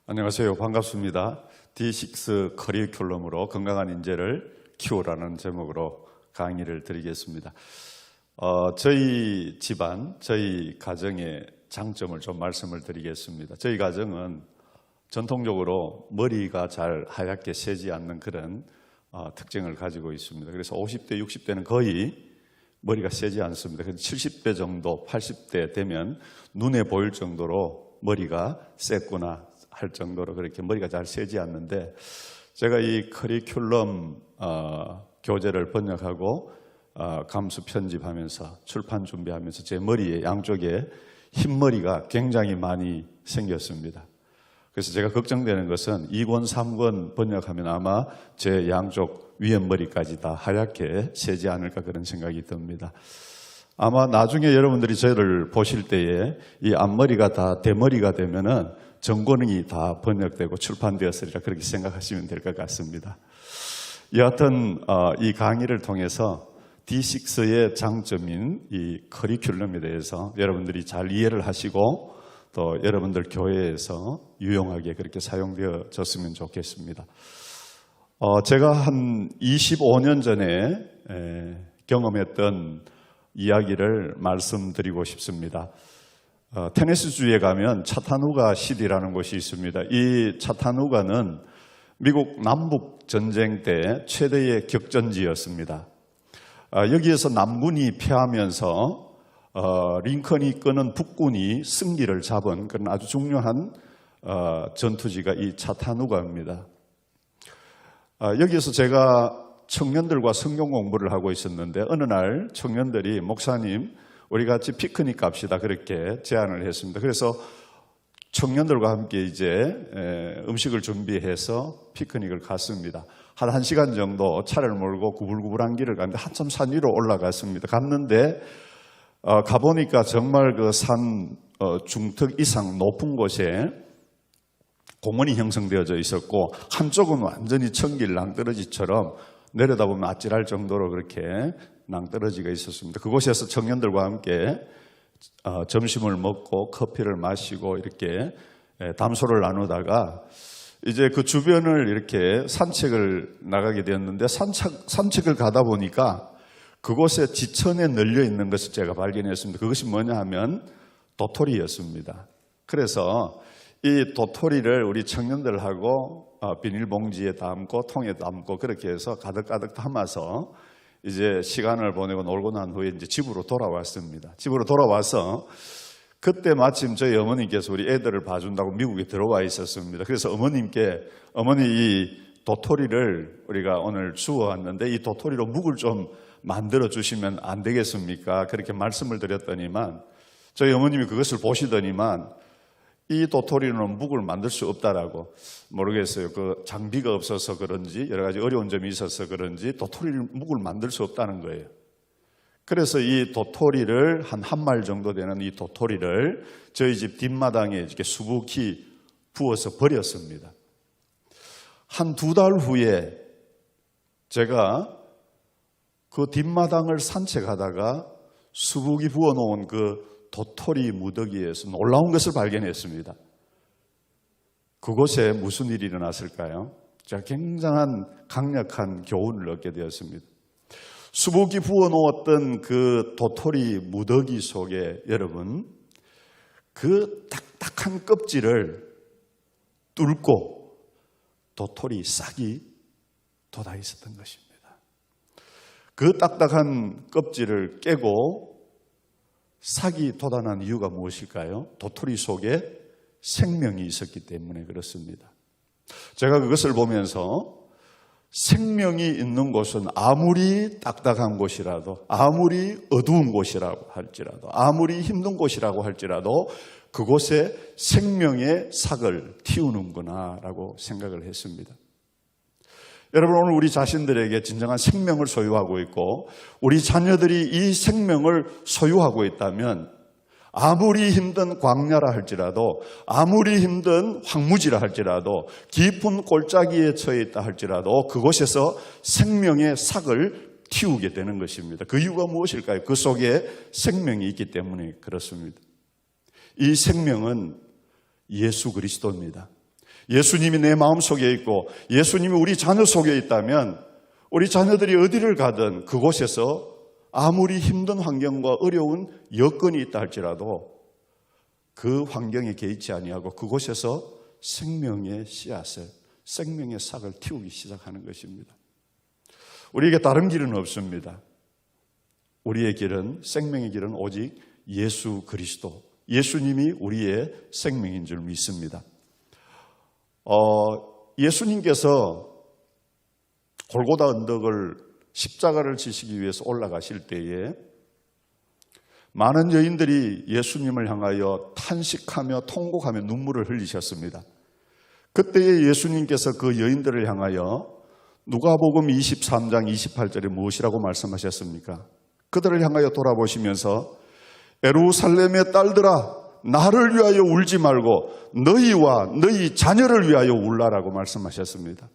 안녕하세요. 반갑습니다. D6 커리큘럼으로 건강한 인재를 키우라는 제목으로 강의를 드리겠습니다. 저희 집안, 저희 가정의 장점을 좀 말씀을 드리겠습니다. 저희 가정은 전통적으로 머리가 잘 하얗게 새지 않는 그런 특징을 가지고 있습니다. 그래서 50대, 60대는 거의 머리가 새지 않습니다. 70대 정도, 80대 되면 눈에 보일 정도로 머리가 셌구나 할 정도로 그렇게 머리가 잘 새지 않는데, 제가 이 커리큘럼 교재를 번역하고 감수 편집하면서 출판 준비하면서 제 머리에 양쪽에 흰머리가 굉장히 많이 생겼습니다. 그래서 제가 걱정되는 것은 2권, 3권 번역하면 아마 제 양쪽 위에 머리까지 다 하얗게 새지 않을까 그런 생각이 듭니다. 아마 나중에 여러분들이 저를 보실 때에 이 앞머리가 다 대머리가 되면은 전권이 다 번역되고 출판되었으리라 그렇게 생각하시면 될 것 같습니다. 여하튼 이 강의를 통해서 D6의 장점인 이 커리큘럼에 대해서 여러분들이 잘 이해를 하시고 또 여러분들 교회에서 유용하게 그렇게 사용되어졌으면 좋겠습니다. 제가 한 25년 전에 경험했던 이야기를 말씀드리고 싶습니다. 테네시주에 가면 차타누가 시티라는 곳이 있습니다. 이 차타누가는 미국 남북 전쟁 때 최대의 격전지였습니다. 여기에서 남군이 패하면서 링컨이 이끄는 북군이 승기를 잡은 그런 아주 중요한 전투지가 이 차타누가입니다. 여기에서 제가 청년들과 성경 공부를 하고 있었는데 어느 날 청년들이 목사님 우리 같이 피크닉 갑시다 그렇게 제안을 했습니다. 그래서 청년들과 함께 이제 음식을 준비해서 피크닉을 갔습니다. 한 1시간 정도 차를 몰고 구불구불한 길을 갔는데 한참 산 위로 올라갔습니다. 갔는데 가보니까 정말 그 산 중턱 이상 높은 곳에 공원이 형성되어져 있었고 한쪽은 완전히 천길 낭떠러지처럼 내려다보면 아찔할 정도로 그렇게 낭떠러지가 있었습니다. 그곳에서 청년들과 함께 점심을 먹고 커피를 마시고 이렇게 담소를 나누다가 이제 그 주변을 이렇게 산책을 나가게 되었는데 산책을 가다 보니까 그곳에 지천에 널려 있는 것을 제가 발견했습니다. 그것이 뭐냐 하면 도토리였습니다. 그래서 이 도토리를 우리 청년들하고 비닐봉지에 담고 통에 담고 그렇게 해서 가득가득 담아서 이제 시간을 보내고 놀고 난 후에 이제 집으로 돌아왔습니다. 집으로 돌아와서 그때 마침 저희 어머님께서 우리 애들을 봐준다고 미국에 들어와 있었습니다. 그래서 어머님께 어머니 이 도토리를 우리가 오늘 주워왔는데 이 도토리로 묵을 좀 만들어 주시면 안 되겠습니까? 그렇게 말씀을 드렸더니만 저희 어머님이 그것을 보시더니만 이 도토리는 묵을 만들 수 없다라고, 모르겠어요. 그 장비가 없어서 그런지 여러 가지 어려운 점이 있어서 그런지 도토리를 묵을 만들 수 없다는 거예요. 그래서 이 도토리를 한 말 정도 되는 이 도토리를 저희 집 뒷마당에 이렇게 수북히 부어서 버렸습니다. 한 2달 후에 제가 그 뒷마당을 산책하다가 수북이 부어놓은 그 도토리 무더기에서 놀라운 것을 발견했습니다. 그곳에 무슨 일이 일어났을까요? 제가 굉장한 강력한 교훈을 얻게 되었습니다. 수북이 부어놓았던 그 도토리 무더기 속에 여러분 그 딱딱한 껍질을 뚫고 도토리 싹이 돋아 있었던 것입니다. 그 딱딱한 껍질을 깨고 싹이 돋아난 이유가 무엇일까요? 도토리 속에 생명이 있었기 때문에 그렇습니다. 제가 그것을 보면서 생명이 있는 곳은 아무리 딱딱한 곳이라도, 아무리 어두운 곳이라고 할지라도, 아무리 힘든 곳이라고 할지라도 그곳에 생명의 삭을 틔우는구나 라고 생각을 했습니다. 여러분, 오늘 우리 자신들에게 진정한 생명을 소유하고 있고 우리 자녀들이 이 생명을 소유하고 있다면 아무리 힘든 광야라 할지라도, 아무리 힘든 황무지라 할지라도, 깊은 골짜기에 처해 있다 할지라도 그곳에서 생명의 삭을 틔우게 되는 것입니다. 그 이유가 무엇일까요? 그 속에 생명이 있기 때문에 그렇습니다. 이 생명은 예수 그리스도입니다. 예수님이 내 마음 속에 있고 예수님이 우리 자녀 속에 있다면 우리 자녀들이 어디를 가든 그곳에서 아무리 힘든 환경과 어려운 여건이 있다 할지라도 그 환경에 개의치 아니하고 그곳에서 생명의 씨앗을, 생명의 싹을 틔우기 시작하는 것입니다. 우리에게 다른 길은 없습니다. 우리의 길은, 생명의 길은 오직 예수 그리스도, 예수님이 우리의 생명인 줄 믿습니다. 예수님께서 골고다 언덕을 십자가를 지시기 위해서 올라가실 때에 많은 여인들이 예수님을 향하여 탄식하며 통곡하며 눈물을 흘리셨습니다. 그때에 예수님께서 그 여인들을 향하여 누가복음 23장 28절에 무엇이라고 말씀하셨습니까? 그들을 향하여 돌아보시면서 예루살렘의 딸들아 나를 위하여 울지 말고 너희와 너희 자녀를 위하여 울라라고 말씀하셨습니다.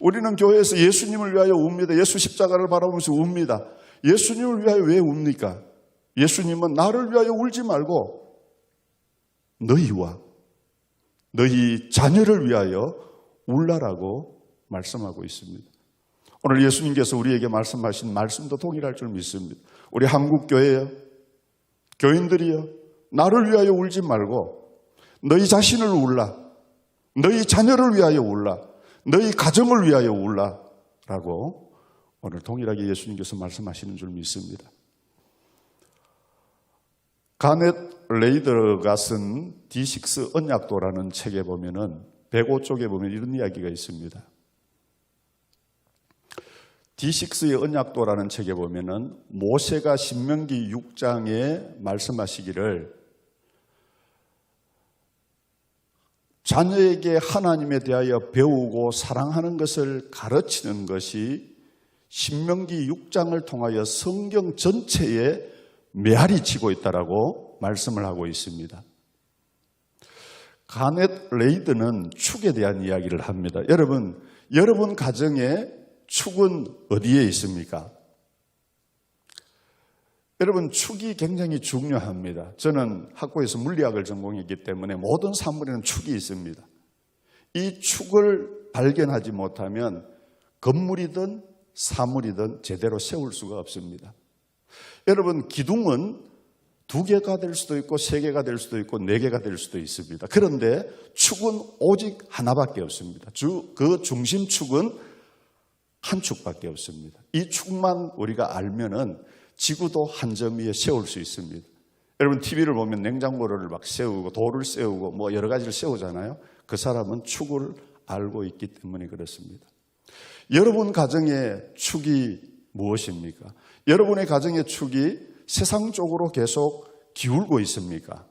우리는 교회에서 예수님을 위하여 웁니다. 예수 십자가를 바라보면서 웁니다. 예수님을 위하여 왜 웁니까? 예수님은 나를 위하여 울지 말고 너희와 너희 자녀를 위하여 울라라고 말씀하고 있습니다. 오늘 예수님께서 우리에게 말씀하신 말씀도 동일할 줄 믿습니다. 우리 한국교회요, 교인들이요, 나를 위하여 울지 말고 너희 자신을 울라, 너희 자녀를 위하여 울라, 너희 가정을 위하여 울라라고 오늘 동일하게 예수님께서 말씀하시는 줄 믿습니다. 가넷 레이더가 쓴 D6 언약도라는 책에 보면은 105쪽에 보면 이런 이야기가 있습니다. D6의 언약도라는 책에 보면은 모세가 신명기 6장에 말씀하시기를 자녀에게 하나님에 대하여 배우고 사랑하는 것을 가르치는 것이 신명기 6장을 통하여 성경 전체에 메아리 치고 있다라고 말씀을 하고 있습니다. 가넷 레이드는 축에 대한 이야기를 합니다. 여러분 가정에 축은 어디에 있습니까? 여러분 축이 굉장히 중요합니다. 저는 학교에서 물리학을 전공했기 때문에 모든 사물에는 축이 있습니다. 이 축을 발견하지 못하면 건물이든 사물이든 제대로 세울 수가 없습니다. 여러분 기둥은 2개가 될 수도 있고 3개가 될 수도 있고 4개가 될 수도 있습니다. 그런데 축은 오직 하나밖에 없습니다. 그 중심축은 한 축밖에 없습니다. 이 축만 우리가 알면은 지구도 한 점 위에 세울 수 있습니다. 여러분 TV를 보면 냉장고를 막 세우고 돌을 세우고 뭐 여러 가지를 세우잖아요. 그 사람은 축을 알고 있기 때문에 그렇습니다. 여러분 가정의 축이 무엇입니까? 여러분의 가정의 축이 세상 쪽으로 계속 기울고 있습니까?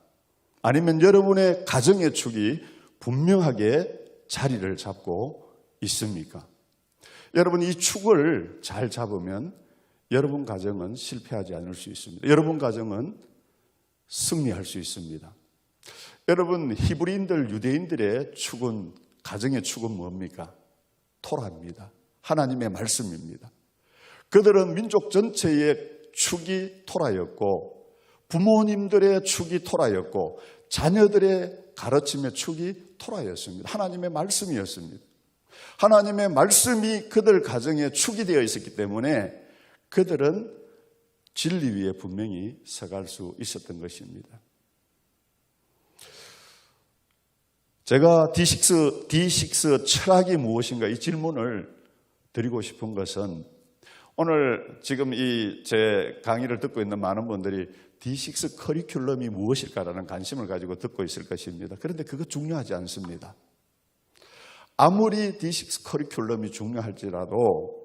아니면 여러분의 가정의 축이 분명하게 자리를 잡고 있습니까? 여러분 이 축을 잘 잡으면 여러분 가정은 실패하지 않을 수 있습니다. 여러분 가정은 승리할 수 있습니다. 여러분 히브리인들 유대인들의 축은 가정의 축은 뭡니까? 토라입니다. 하나님의 말씀입니다. 그들은 민족 전체의 축이 토라였고 부모님들의 축이 토라였고 자녀들의 가르침의 축이 토라였습니다. 하나님의 말씀이었습니다. 하나님의 말씀이 그들 가정에 축이 되어 있었기 때문에 그들은 진리 위에 분명히 서갈 수 있었던 것입니다. 제가 D6 철학이 무엇인가 이 질문을 드리고 싶은 것은 오늘 지금 이 제 강의를 듣고 있는 많은 분들이 D6 커리큘럼이 무엇일까라는 관심을 가지고 듣고 있을 것입니다. 그런데 그거 중요하지 않습니다. 아무리 D6 커리큘럼이 중요할지라도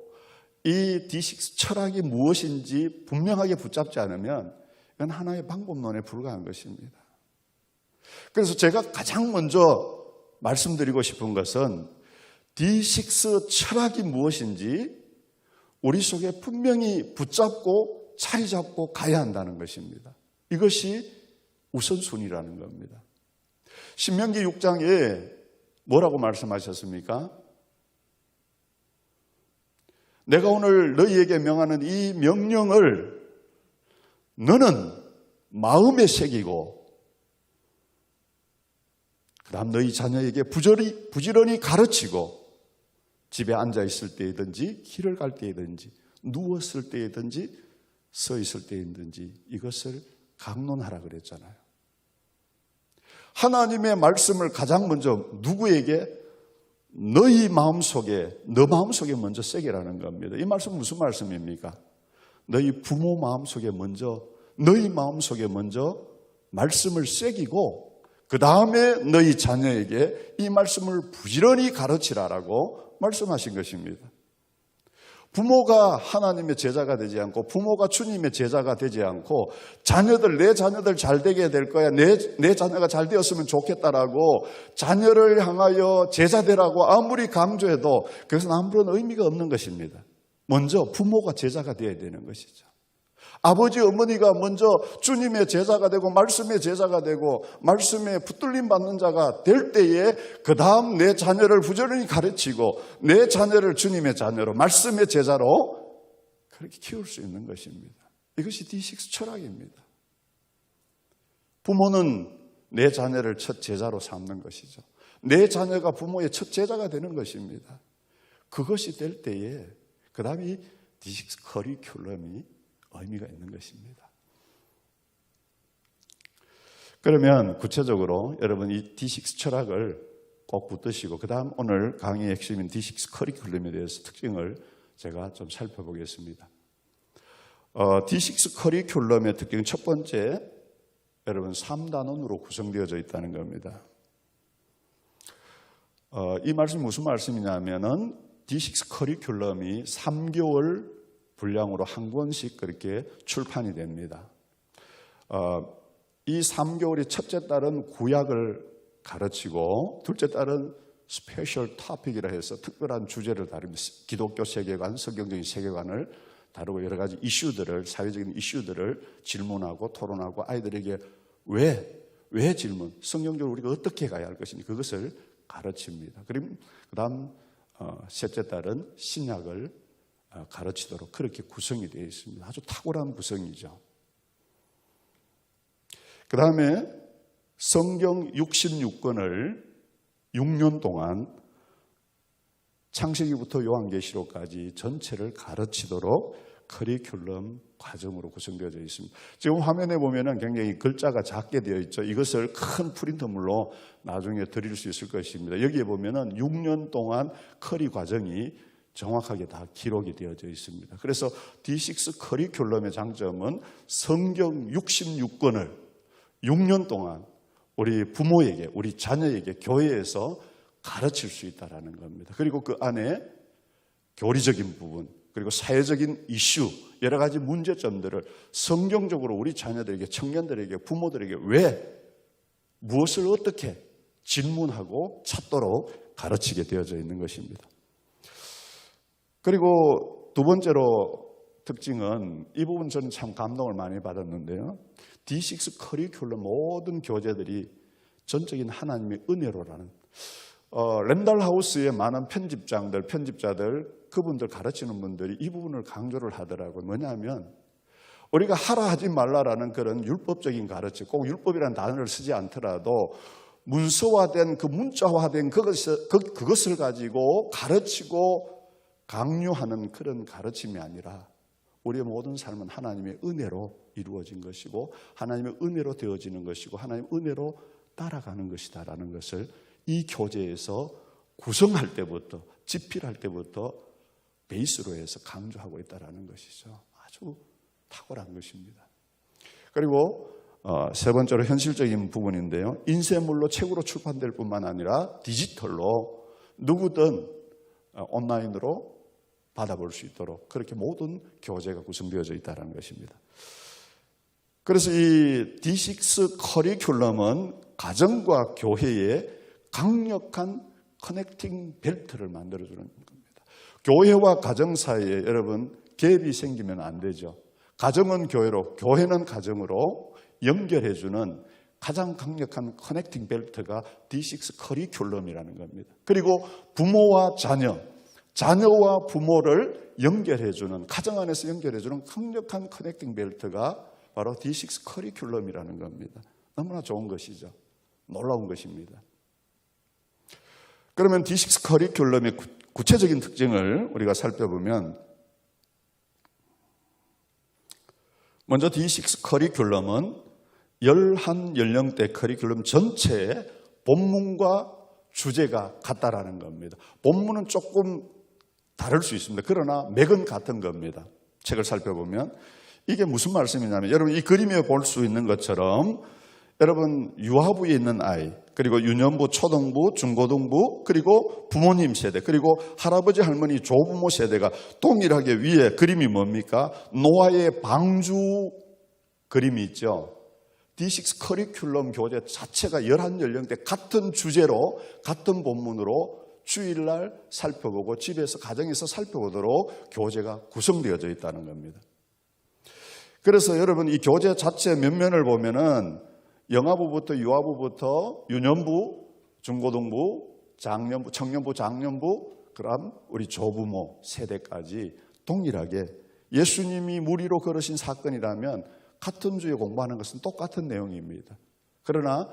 이 D6 철학이 무엇인지 분명하게 붙잡지 않으면 이건 하나의 방법론에 불과한 것입니다. 그래서 제가 가장 먼저 말씀드리고 싶은 것은 D6 철학이 무엇인지 우리 속에 분명히 붙잡고 자리 잡고 가야 한다는 것입니다. 이것이 우선순위라는 겁니다. 신명기 6장에 뭐라고 말씀하셨습니까? 내가 오늘 너희에게 명하는 이 명령을 너는 마음에 새기고 그 그다음 너희 자녀에게 부지런히 가르치고 집에 앉아 있을 때이든지 길을 갈 때이든지 누웠을 때이든지 서 있을 때이든지 이것을 강론하라 그랬잖아요. 하나님의 말씀을 가장 먼저 누구에게? 너희 마음속에, 너 마음속에 먼저 새기라는 겁니다. 이 말씀은 무슨 말씀입니까? 너희 부모 마음속에 먼저, 너희 마음속에 먼저 말씀을 새기고 그 다음에 너희 자녀에게 이 말씀을 부지런히 가르치라라고 말씀하신 것입니다. 부모가 하나님의 제자가 되지 않고 부모가 주님의 제자가 되지 않고 내 자녀들 잘 되게 될 거야, 내 자녀가 잘 되었으면 좋겠다라고 자녀를 향하여 제자 되라고 아무리 강조해도 그것은 아무런 의미가 없는 것입니다. 먼저 부모가 제자가 되어야 되는 것이죠. 아버지 어머니가 먼저 주님의 제자가 되고 말씀의 제자가 되고 말씀에 붙들림 받는 자가 될 때에 그 다음 내 자녀를 부지런히 가르치고 내 자녀를 주님의 자녀로 말씀의 제자로 그렇게 키울 수 있는 것입니다. 이것이 D6 철학입니다. 부모는 내 자녀를 첫 제자로 삼는 것이죠. 내 자녀가 부모의 첫 제자가 되는 것입니다. 그것이 될 때에 그 다음에 D6 커리큘럼이 의미가 있는 것입니다. 그러면 구체적으로 여러분 이 D6 철학을 꼭 붙드시고 그 다음 오늘 강의의 핵심인 D6 커리큘럼에 대해서 특징을 제가 좀 살펴보겠습니다. D6 커리큘럼의 특징 첫 번째, 여러분 3단원으로 구성되어져 있다는 겁니다. 이 말씀이 무슨 말씀이냐면은 D6 커리큘럼이 3개월 분량으로 한 권씩 그렇게 출판이 됩니다. 이 3개월이 첫째 달은 구약을 가르치고 둘째 달은 스페셜 토픽이라 해서 특별한 주제를 다룹니다. 기독교 세계관, 성경적인 세계관을 다루고 여러 가지 이슈들을, 사회적인 이슈들을 질문하고 토론하고 아이들에게 왜 질문, 성경적으로 우리가 어떻게 가야 할 것인지 그것을 가르칩니다. 그리고 그 다음 셋째 달은 신약을 가르치도록 그렇게 구성이 되어 있습니다. 아주 탁월한 구성이죠. 그 다음에 성경 66권을 6년 동안 창세기부터 요한계시록까지 전체를 가르치도록 커리큘럼 과정으로 구성되어져 있습니다. 지금 화면에 보면은 굉장히 글자가 작게 되어 있죠. 이것을 큰 프린터물로 나중에 드릴 수 있을 것입니다. 여기에 보면은 6년 동안 커리 과정이 정확하게 다 기록이 되어져 있습니다. 그래서 D6 커리큘럼의 장점은 성경 66권을 6년 동안 우리 부모에게, 우리 자녀에게 교회에서 가르칠 수 있다는 겁니다. 그리고 그 안에 교리적인 부분, 그리고 사회적인 이슈, 여러 가지 문제점들을 성경적으로 우리 자녀들에게, 청년들에게, 부모들에게 무엇을 어떻게 질문하고 찾도록 가르치게 되어져 있는 것입니다. 그리고 두 번째로 특징은 이 부분 저는 참 감동을 많이 받았는데요. D6 커리큘럼 모든 교재들이 전적인 하나님의 은혜로라는 랜달 하우스의 많은 편집자들 그분들 가르치는 분들이 이 부분을 강조를 하더라고요. 뭐냐면 우리가 하라 하지 말라라는 그런 율법적인 가르침, 꼭 율법이라는 단어를 쓰지 않더라도 문서화된 그 문자화된 그것을 가지고 가르치고 강요하는 그런 가르침이 아니라 우리의 모든 삶은 하나님의 은혜로 이루어진 것이고 하나님의 은혜로 되어지는 것이고 하나님의 은혜로 따라가는 것이다라는 것을 이 교재에서 구성할 때부터 집필할 때부터 베이스로 해서 강조하고 있다는 것이죠. 아주 탁월한 것입니다. 그리고 세 번째로 현실적인 부분인데요. 인쇄물로 책으로 출판될 뿐만 아니라 디지털로 누구든 온라인으로 받아볼 수 있도록 그렇게 모든 교재가 구성되어져 있다는 것입니다. 그래서 이 D6 커리큘럼은 가정과 교회에 강력한 커넥팅 벨트를 만들어주는 겁니다. 교회와 가정 사이에 여러분 갭이 생기면 안 되죠. 가정은 교회로, 교회는 가정으로 연결해주는 가장 강력한 커넥팅 벨트가 D6 커리큘럼이라는 겁니다. 그리고 부모와 자녀와 부모를 연결해주는, 가정 안에서 연결해주는 강력한 커넥팅 벨트가 바로 D6 커리큘럼이라는 겁니다. 너무나 좋은 것이죠. 놀라운 것입니다. 그러면 D6 커리큘럼의 구체적인 특징을 우리가 살펴보면, 먼저 D6 커리큘럼은 11연령대 커리큘럼 전체의 본문과 주제가 같다라는 겁니다. 본문은 조금 다를 수 있습니다. 그러나 맥은 같은 겁니다. 책을 살펴보면 이게 무슨 말씀이냐면, 여러분 이 그림에 볼 수 있는 것처럼 여러분 유아부에 있는 아이, 그리고 유년부, 초등부, 중고등부, 그리고 부모님 세대, 그리고 할아버지, 할머니, 조부모 세대가 동일하게 위에 그림이 뭡니까? 노아의 방주 그림이 있죠. D6 커리큘럼 교재 자체가 11연령대 같은 주제로, 같은 본문으로 주일날 살펴보고 집에서, 가정에서 살펴보도록 교재가 구성되어져 있다는 겁니다. 그래서 여러분 이 교재 자체 면면을 보면은 영아부부터 유아부부터 유년부, 중고등부, 장년부, 청년부, 장년부, 그럼 우리 조부모 세대까지 동일하게 예수님이 무리로 걸으신 사건이라면 같은 주에 공부하는 것은 똑같은 내용입니다. 그러나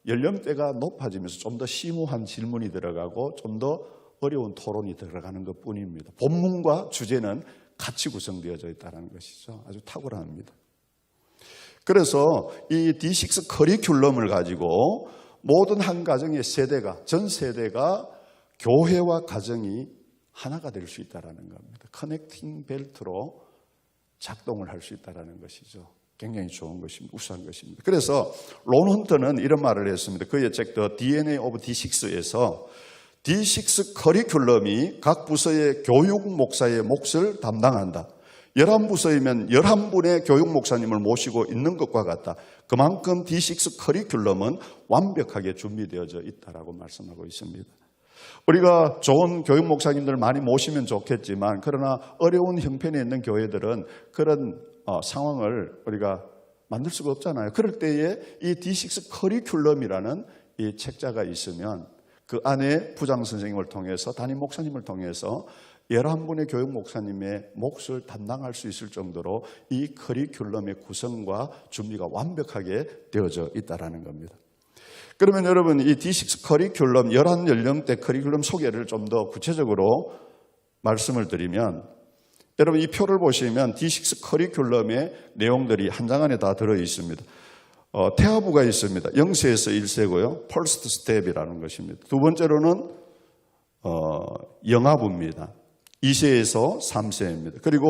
연령대가 높아지면서 좀 더 심오한 질문이 들어가고 좀 더 어려운 토론이 들어가는 것뿐입니다. 본문과 주제는 같이 구성되어져 있다는 것이죠. 아주 탁월합니다. 그래서 이 D6 커리큘럼을 가지고 모든 한 가정의 세대가, 전 세대가 교회와 가정이 하나가 될 수 있다는 겁니다. 커넥팅 벨트로 작동을 할 수 있다는 것이죠. 굉장히 좋은 것입니다. 우수한 것입니다. 그래서 론 헌터는 이런 말을 했습니다. 그의 책 The DNA of D6에서 D6 커리큘럼이 각 부서의 교육 목사의 몫을 담당한다. 11부서이면 11분의 교육 목사님을 모시고 있는 것과 같다. 그만큼 D6 커리큘럼은 완벽하게 준비되어져 있다라고 말씀하고 있습니다. 우리가 좋은 교육 목사님들 많이 모시면 좋겠지만, 그러나 어려운 형편에 있는 교회들은 그런 상황을 우리가 만들 수가 없잖아요. 그럴 때에 이 D6 커리큘럼이라는 이 책자가 있으면 그 안에 부장 선생님을 통해서, 담임 목사님을 통해서 11분의 교육 목사님의 몫을 담당할 수 있을 정도로 이 커리큘럼의 구성과 준비가 완벽하게 되어져 있다는 겁니다. 그러면 여러분 이 D6 커리큘럼 11연령대 커리큘럼 소개를 좀 더 구체적으로 말씀을 드리면, 여러분 이 표를 보시면 D6 커리큘럼의 내용들이 한 장 안에 다 들어 있습니다. 태아부가 있습니다. 0세에서 1세고요. 퍼스트 스텝이라는 것입니다. 두 번째로는 영아부입니다. 2세에서 3세입니다. 그리고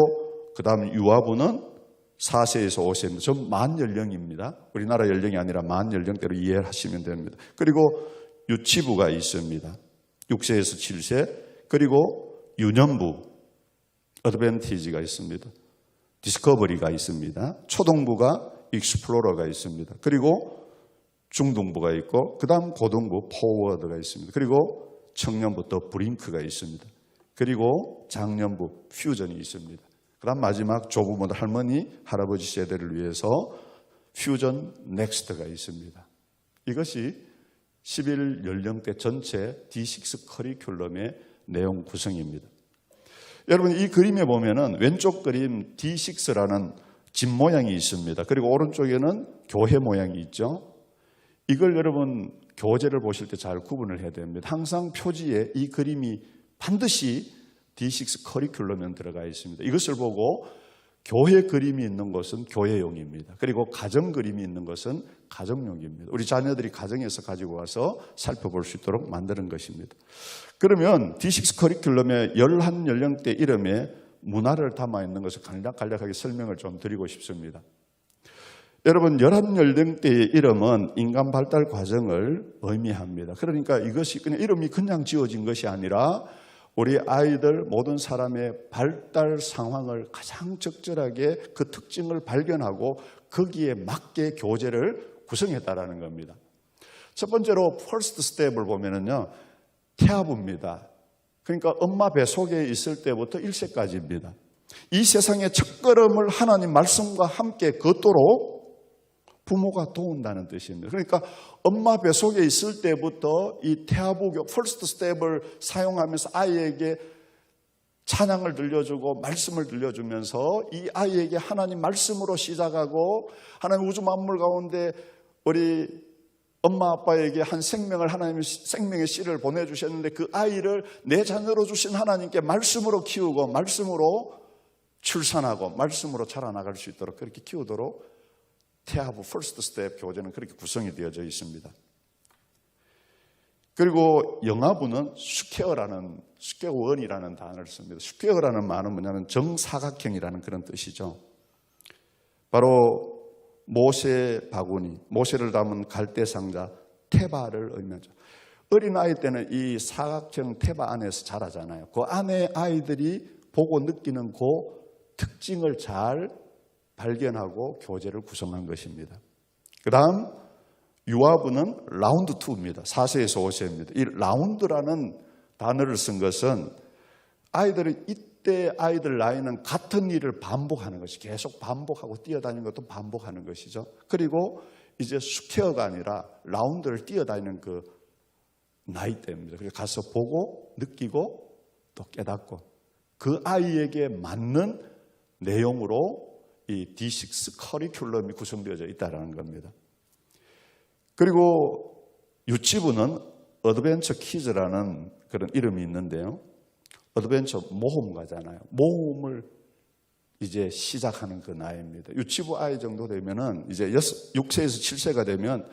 그 다음 유아부는 4세에서 5세입니다. 전 만 연령입니다. 우리나라 연령이 아니라 만 연령대로 이해를 하시면 됩니다. 그리고 유치부가 있습니다. 6세에서 7세. 그리고 유년부, 어드밴티지가 있습니다. 디스커버리가 있습니다. 초등부가 익스플로러가 있습니다. 그리고 중등부가 있고, 그 다음 고등부 포워드가 있습니다. 그리고 청년부 더 브링크가 있습니다. 그리고 장년부 퓨전이 있습니다. 그 다음 마지막 조부모들, 할머니, 할아버지 세대를 위해서 퓨전 넥스트가 있습니다. 이것이 11연령대 전체 D6 커리큘럼의 내용 구성입니다. 여러분 이 그림에 보면은 왼쪽 그림 D6라는 집 모양이 있습니다. 그리고 오른쪽에는 교회 모양이 있죠. 이걸 여러분 교재를 보실 때 잘 구분을 해야 됩니다. 항상 표지에 이 그림이 반드시 D6 커리큘럼에 들어가 있습니다. 이것을 보고 교회 그림이 있는 것은 교회용입니다. 그리고 가정 그림이 있는 것은 가정용입니다. 우리 자녀들이 가정에서 가지고 와서 살펴볼 수 있도록 만드는 것입니다. 그러면 D6 커리큘럼의 11연령대 이름에 문화를 담아 있는 것을 간략하게 설명을 좀 드리고 싶습니다. 여러분 11연령대의 이름은 인간 발달 과정을 의미합니다. 그러니까 이것이 그냥 이름이 그냥 지어진 것이 아니라 우리 아이들 모든 사람의 발달 상황을 가장 적절하게 그 특징을 발견하고 거기에 맞게 교재를 구성했다라는 겁니다. 첫 번째로 퍼스트 스텝을 보면은요, 태아부입니다. 그러니까 엄마 뱃속에 있을 때부터 1세까지입니다. 이 세상의 첫걸음을 하나님 말씀과 함께 걷도록 부모가 도운다는 뜻입니다. 그러니까 엄마 뱃속에 있을 때부터 이 태아부 퍼스트 스텝을 사용하면서 아이에게 찬양을 들려주고 말씀을 들려주면서 이 아이에게 하나님 말씀으로 시작하고, 하나님 우주 만물 가운데 우리 엄마 아빠에게 한 생명을 하나님이 생명의 씨를 보내주셨는데 그 아이를 내 자녀로 주신 하나님께 말씀으로 키우고 말씀으로 출산하고 말씀으로 자라나갈 수 있도록 그렇게 키우도록 태아부 퍼스트 스텝 교재는 그렇게 구성이 되어져 있습니다. 그리고 영아부는 스퀘어원이라는 단어를 씁니다. 스퀘어라는 말은 뭐냐면 정사각형이라는 그런 뜻이죠. 바로 모세 바구니, 모세를 담은 갈대 상자, 테바를 의미하죠. 어린아이 때는 이 사각형 테바 안에서 자라잖아요. 그 안에 아이들이 보고 느끼는 그 특징을 잘 발견하고 교재를 구성한 것입니다. 그 다음 유아부는 라운드 2입니다. 4세에서 5세입니다. 이 라운드라는 단어를 쓴 것은 아이들은 이때 아이들 나이는 같은 일을 반복하는 것이 계속 반복하고 뛰어다니는 것도 반복하는 것이죠. 그리고 이제 스퀘어가 아니라 라운드를 뛰어다니는 그 나이대입니다. 그래서 가서 보고 느끼고 또 깨닫고 그 아이에게 맞는 내용으로 이 D6 커리큘럼이 구성되어져 있다는 겁니다. 그리고 유치부는 어드벤처 키즈라는 그런 이름이 있는데요. 어드벤처 모험가잖아요. 모험을 이제 시작하는 그 나이입니다. 유치부 아이 정도 되면은 이제 6세에서 7세가 되면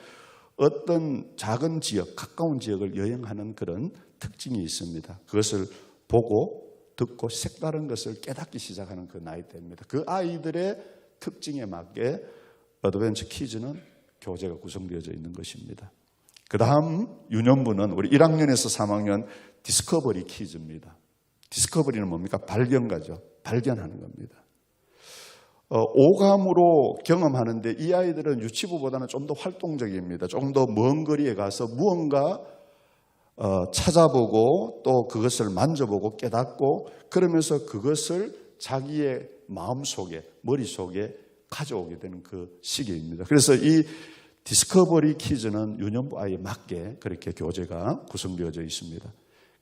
어떤 작은 지역, 가까운 지역을 여행하는 그런 특징이 있습니다. 그것을 보고 듣고 색다른 것을 깨닫기 시작하는 그 나이대입니다. 그 아이들의 특징에 맞게 어드벤처 키즈는 교재가 구성되어져 있는 것입니다. 그 다음 유년부는 우리 1학년에서 3학년 디스커버리 키즈입니다. 디스커버리는 뭡니까? 발견가죠. 발견하는 겁니다. 오감으로 경험하는데 이 아이들은 유치부보다는 좀 더 활동적입니다. 조금 더 먼 거리에 가서 무언가 찾아보고 또 그것을 만져보고 깨닫고 그러면서 그것을 자기의 마음속에 머릿속에 가져오게 되는 그 시기입니다. 그래서 이 디스커버리 키즈는 유년부 아이에 맞게 그렇게 교재가 구성되어져 있습니다.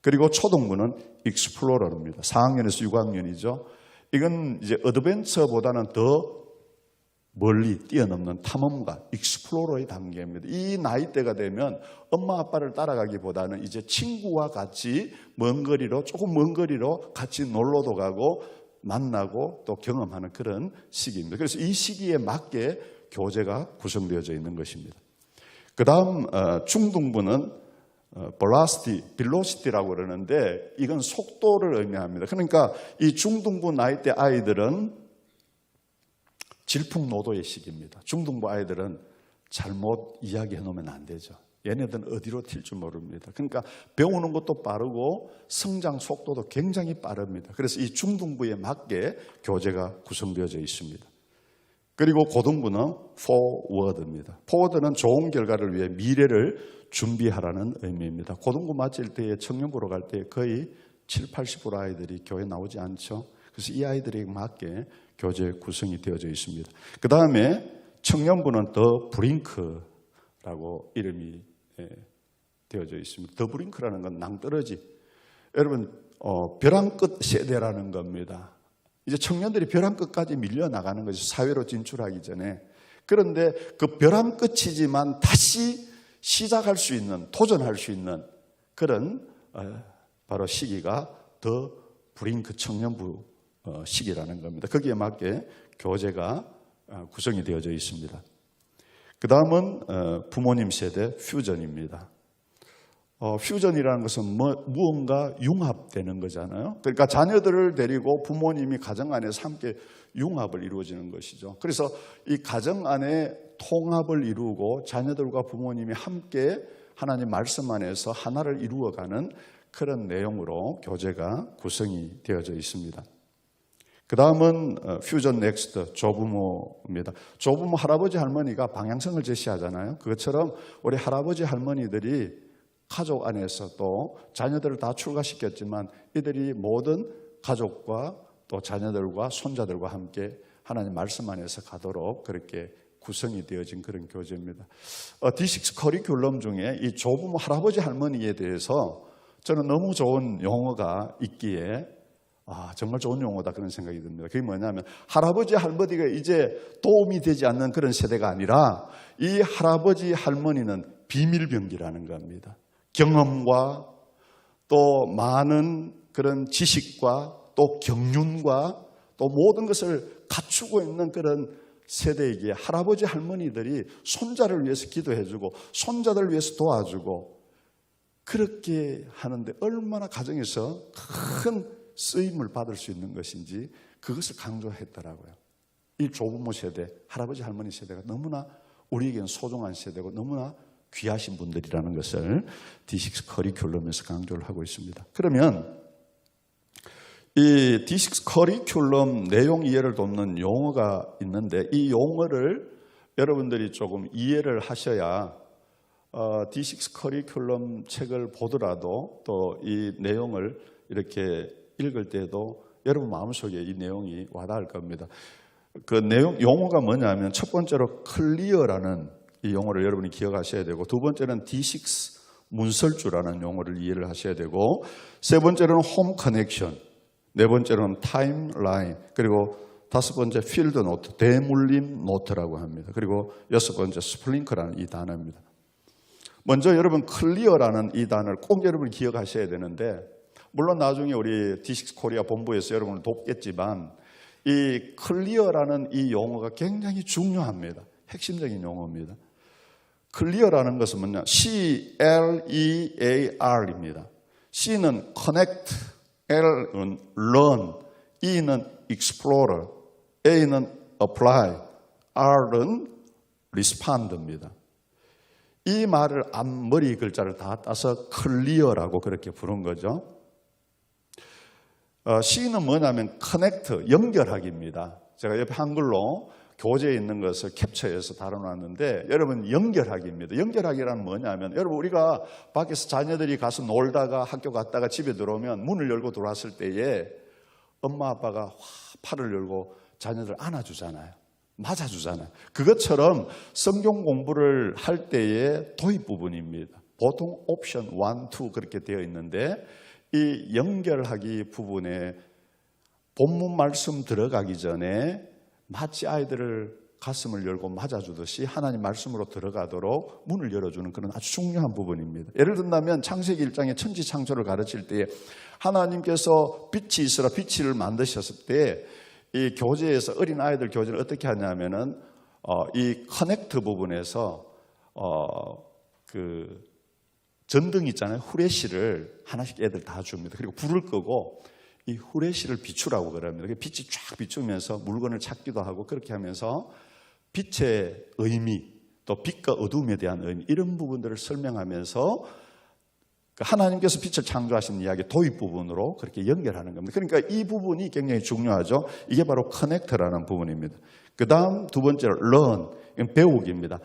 그리고 초등부는 익스플로러입니다. 4학년에서 6학년이죠. 이건 이제 어드벤처보다는 더 멀리 뛰어넘는 탐험가, 익스플로러의 단계입니다. 이 나이대가 되면 엄마 아빠를 따라가기보다는 이제 친구와 같이 조금 먼 거리로 같이 놀러도 가고 만나고 또 경험하는 그런 시기입니다. 그래서 이 시기에 맞게 교재가 구성되어져 있는 것입니다. 그 다음 중등부는 velocity라고 그러는데 이건 속도를 의미합니다. 그러니까 이 중등부 나이대 아이들은 질풍노도의 시기입니다. 중등부 아이들은 잘못 이야기해 놓으면 안 되죠. 얘네들은 어디로 튈 줄 모릅니다. 그러니까 배우는 것도 빠르고 성장 속도도 굉장히 빠릅니다. 그래서 이 중등부에 맞게 교재가 구성되어져 있습니다. 그리고 고등부는 forward입니다. forward는 좋은 결과를 위해 미래를 준비하라는 의미입니다. 고등부 마칠 때에 청년부로 갈 때 거의 70~80% 아이들이 교회 나오지 않죠. 그래서 이 아이들에게 맞게 교재 구성이 되어져 있습니다. 그 다음에 청년부는 더 브링크라고 이름이 되어져 있습니다. 더 브링크라는 건 낭떠러지. 여러분 벼랑 끝 세대라는 겁니다. 이제 청년들이 벼랑 끝까지 밀려나가는 것이 사회로 진출하기 전에. 그런데 그 벼랑 끝이지만 다시 시작할 수 있는, 도전할 수 있는 그런 바로 시기가 더 브링크 청년부 시기라는 겁니다. 거기에 맞게 교재가 구성이 되어져 있습니다. 그 다음은 부모님 세대 퓨전입니다. 퓨전이라는 것은 무언가 융합되는 거잖아요. 그러니까 자녀들을 데리고 부모님이 가정 안에서 함께 융합을 이루어지는 것이죠. 그래서 이 가정 안에 통합을 이루고 자녀들과 부모님이 함께 하나님 말씀 안에서 하나를 이루어가는 그런 내용으로 교재가 구성이 되어져 있습니다. 그 다음은 퓨전 넥스트 조부모입니다. 조부모 할아버지 할머니가 방향성을 제시하잖아요. 그것처럼 우리 할아버지 할머니들이 가족 안에서 또 자녀들을 다 출가시켰지만 이들이 모든 가족과 또 자녀들과 손자들과 함께 하나님 말씀 안에서 가도록 그렇게 구성이 되어진 그런 교재입니다. D6 커리큘럼 중에 이 조부모 할아버지 할머니에 대해서 저는 너무 좋은 용어가 있기에 정말 좋은 용어다 그런 생각이 듭니다. 그게 뭐냐면 할아버지 할머니가 이제 도움이 되지 않는 그런 세대가 아니라 이 할아버지 할머니는 비밀병기라는 겁니다. 경험과 또 많은 그런 지식과 또 경륜과 또 모든 것을 갖추고 있는 그런 세대이기에 할아버지 할머니들이 손자를 위해서 기도해주고 손자들 위해서 도와주고 그렇게 하는데 얼마나 가정에서 큰 쓰임을 받을 수 있는 것인지 그것을 강조했더라고요. 이 조부모 세대, 할아버지 할머니 세대가 너무나 우리에게는 소중한 세대고 너무나 귀하신 분들이라는 것을 D6 커리큘럼에서 강조를 하고 있습니다. 그러면 이 D6 커리큘럼 내용 이해를 돕는 용어가 있는데 이 용어를 여러분들이 조금 이해를 하셔야 D6 커리큘럼 책을 보더라도 또 이 내용을 이렇게 읽을 때도 여러분 마음속에 이 내용이 와닿을 겁니다. 그 내용 용어가 뭐냐면 첫 번째로 클리어라는 이 용어를 여러분이 기억하셔야 되고 두 번째는 D6 문설주라는 용어를 이해를 하셔야 되고 세 번째로는 홈 커넥션, 네 번째로는 타임라인, 그리고 다섯 번째 필드 노트, 대물림 노트라고 합니다. 그리고 여섯 번째 스플링크라는 이 단어입니다. 먼저 여러분 클리어라는 이 단어를 꼭 여러분이 기억하셔야 되는데 물론 나중에 우리 D6 코리아 본부에서 여러분을 돕겠지만 이 클리어라는 이 용어가 굉장히 중요합니다. 핵심적인 용어입니다. 클리어라는 것은 뭐냐? C-L-E-A-R입니다. C는 connect, L은 learn, E는 explorer, A는 apply, R은 respond입니다. 이 말을 앞머리 글자를 다 따서 클리어라고 그렇게 부른 거죠. C는 뭐냐면 connect, 연결하기입니다. 제가 옆에 한글로 교재에 있는 것을 캡처해서 다뤄놨는데 여러분 연결하기입니다. 연결하기란 뭐냐면 여러분 우리가 밖에서 자녀들이 가서 놀다가 학교 갔다가 집에 들어오면 문을 열고 들어왔을 때에 엄마 아빠가 팔을 열고 자녀들 안아주잖아요. 맞아주잖아요. 그것처럼 성경 공부를 할 때의 도입 부분입니다. 보통 옵션 1, 2 그렇게 되어 있는데 이 연결하기 부분에 본문 말씀 들어가기 전에 마치 아이들을 가슴을 열고 맞아주듯이 하나님 말씀으로 들어가도록 문을 열어주는 그런 아주 중요한 부분입니다. 예를 든다면 창세기 1장의 천지창조를 가르칠 때에 하나님께서 빛이 있으라 빛을 만드셨을 때 이 교재에서 어린 아이들 교재를 어떻게 하냐면은 이 커넥트 부분에서 그 전등 있잖아요. 후레쉬를 하나씩 애들 다 줍니다. 그리고 불을 끄고 이 후레쉬를 비추라고 그럽니다. 빛이 쫙 비추면서 물건을 찾기도 하고 그렇게 하면서 빛의 의미 또 빛과 어둠에 대한 의미 이런 부분들을 설명하면서 하나님께서 빛을 창조하신 이야기 도입 부분으로 그렇게 연결하는 겁니다. 그러니까 이 부분이 굉장히 중요하죠. 이게 바로 커넥터라는 부분입니다. 그 다음 두 번째로 learn, 배우기입니다.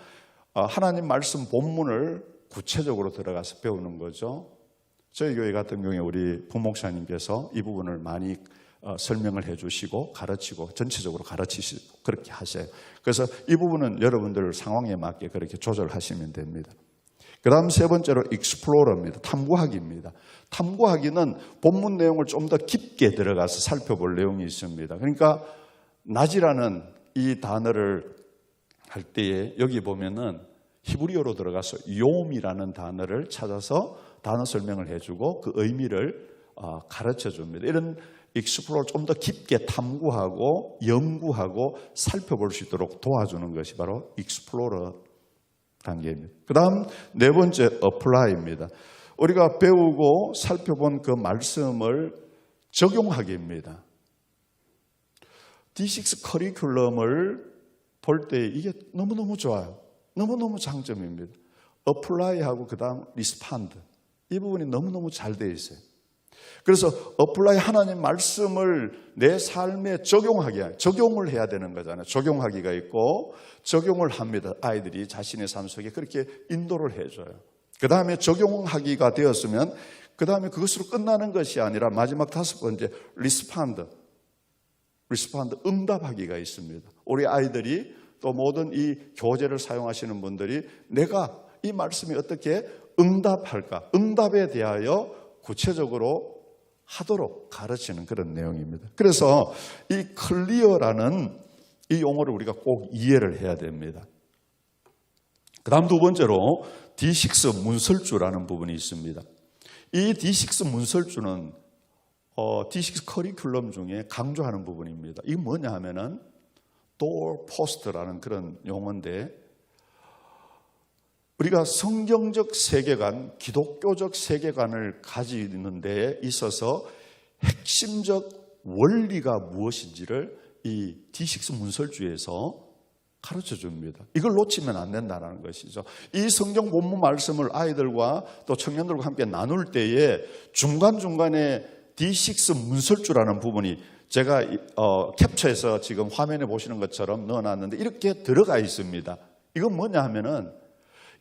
하나님 말씀 본문을 구체적으로 들어가서 배우는 거죠. 저희 교회 같은 경우에 우리 부목사님께서 이 부분을 많이 설명을 해주시고 가르치고 전체적으로 가르치시고 그렇게 하세요. 그래서 이 부분은 여러분들 상황에 맞게 그렇게 조절하시면 됩니다. 그 다음 세 번째로 익스플로러입니다. 탐구하기입니다. 탐구하기는 본문 내용을 좀 더 깊게 들어가서 살펴볼 내용이 있습니다. 그러니까 낮이라는 이 단어를 할 때에 여기 보면은 히브리어로 들어가서 요음이라는 단어를 찾아서 단어 설명을 해주고 그 의미를 가르쳐 줍니다. 이런 익스플로러 좀 더 깊게 탐구하고 연구하고 살펴볼 수 있도록 도와주는 것이 바로 익스플로러 단계입니다. 그 다음 네 번째 어플라이입니다. 우리가 배우고 살펴본 그 말씀을 적용하기입니다. D6 커리큘럼을 볼 때 이게 너무너무 좋아요. 너무너무 장점입니다. 어플라이하고 그 다음 리스판드 이 부분이 너무너무 잘 되어 있어요. 그래서 어플라이 하나님 말씀을 내 삶에 적용을 해야 되는 거잖아요. 적용하기가 있고 적용을 합니다. 아이들이 자신의 삶 속에 그렇게 인도를 해줘요. 그 다음에 적용하기가 되었으면 그 다음에 그것으로 끝나는 것이 아니라 마지막 다섯 번째 리스판드 응답하기가 있습니다. 우리 아이들이 또 모든 이 교재를 사용하시는 분들이 내가 이 말씀이 어떻게 응답할까? 응답에 대하여 구체적으로 하도록 가르치는 그런 내용입니다. 그래서 이 클리어라는 이 용어를 우리가 꼭 이해를 해야 됩니다. 그 다음 두 번째로 D6 문설주라는 부분이 있습니다. 이 D6 문설주는 D6 커리큘럼 중에 강조하는 부분입니다. 이게 뭐냐 하면은 doorpost라는 그런 용어인데, 우리가 성경적 세계관, 기독교적 세계관을 가지는 데 있어서 핵심적 원리가 무엇인지를 이 D6 문설주에서 가르쳐 줍니다. 이걸 놓치면 안 된다는 것이죠. 이 성경 본문 말씀을 아이들과 또 청년들과 함께 나눌 때에 중간중간에 D6 문설주라는 부분이 제가 캡처해서 지금 화면에 보시는 것처럼 넣어놨는데 이렇게 들어가 있습니다. 이건 뭐냐 하면은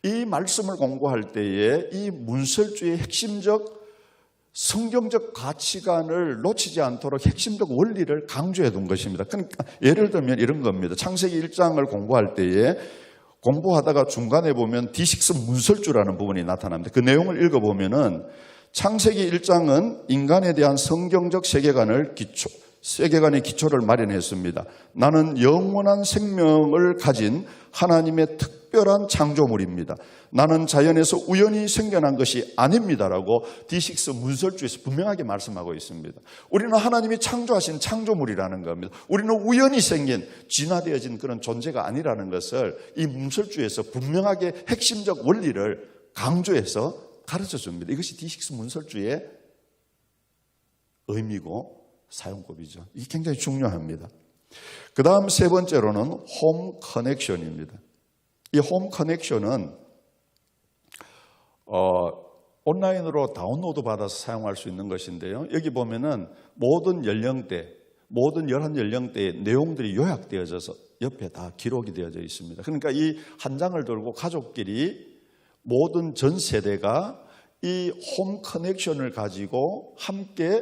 이 말씀을 공부할 때에 이 문설주의 핵심적 성경적 가치관을 놓치지 않도록 핵심적 원리를 강조해 둔 것입니다. 그러니까 예를 들면 이런 겁니다. 창세기 1장을 공부할 때에 공부하다가 중간에 보면 D6 문설주라는 부분이 나타납니다. 그 내용을 읽어보면은 창세기 1장은 인간에 대한 성경적 세계관의 기초를 마련했습니다. 나는 영원한 생명을 가진 하나님의 특별한 창조물입니다. 나는 자연에서 우연히 생겨난 것이 아닙니다라고 D6 문설주에서 분명하게 말씀하고 있습니다. 우리는 하나님이 창조하신 창조물이라는 겁니다. 우리는 우연히 생긴 진화되어진 그런 존재가 아니라는 것을 이 문설주에서 분명하게 핵심적 원리를 강조해서 가르쳐 줍니다. 이것이 D6 문설주의 의미고 사용법이죠. 이게 굉장히 중요합니다. 그 다음 세 번째로는 홈 커넥션입니다. 이 홈 커넥션은 온라인으로 다운로드 받아서 사용할 수 있는 것인데요. 여기 보면은 모든 연령대, 모든 11연령대의 내용들이 요약되어져서 옆에 다 기록이 되어져 있습니다. 그러니까 이 한 장을 들고 가족끼리 모든 전 세대가 이 홈 커넥션을 가지고 함께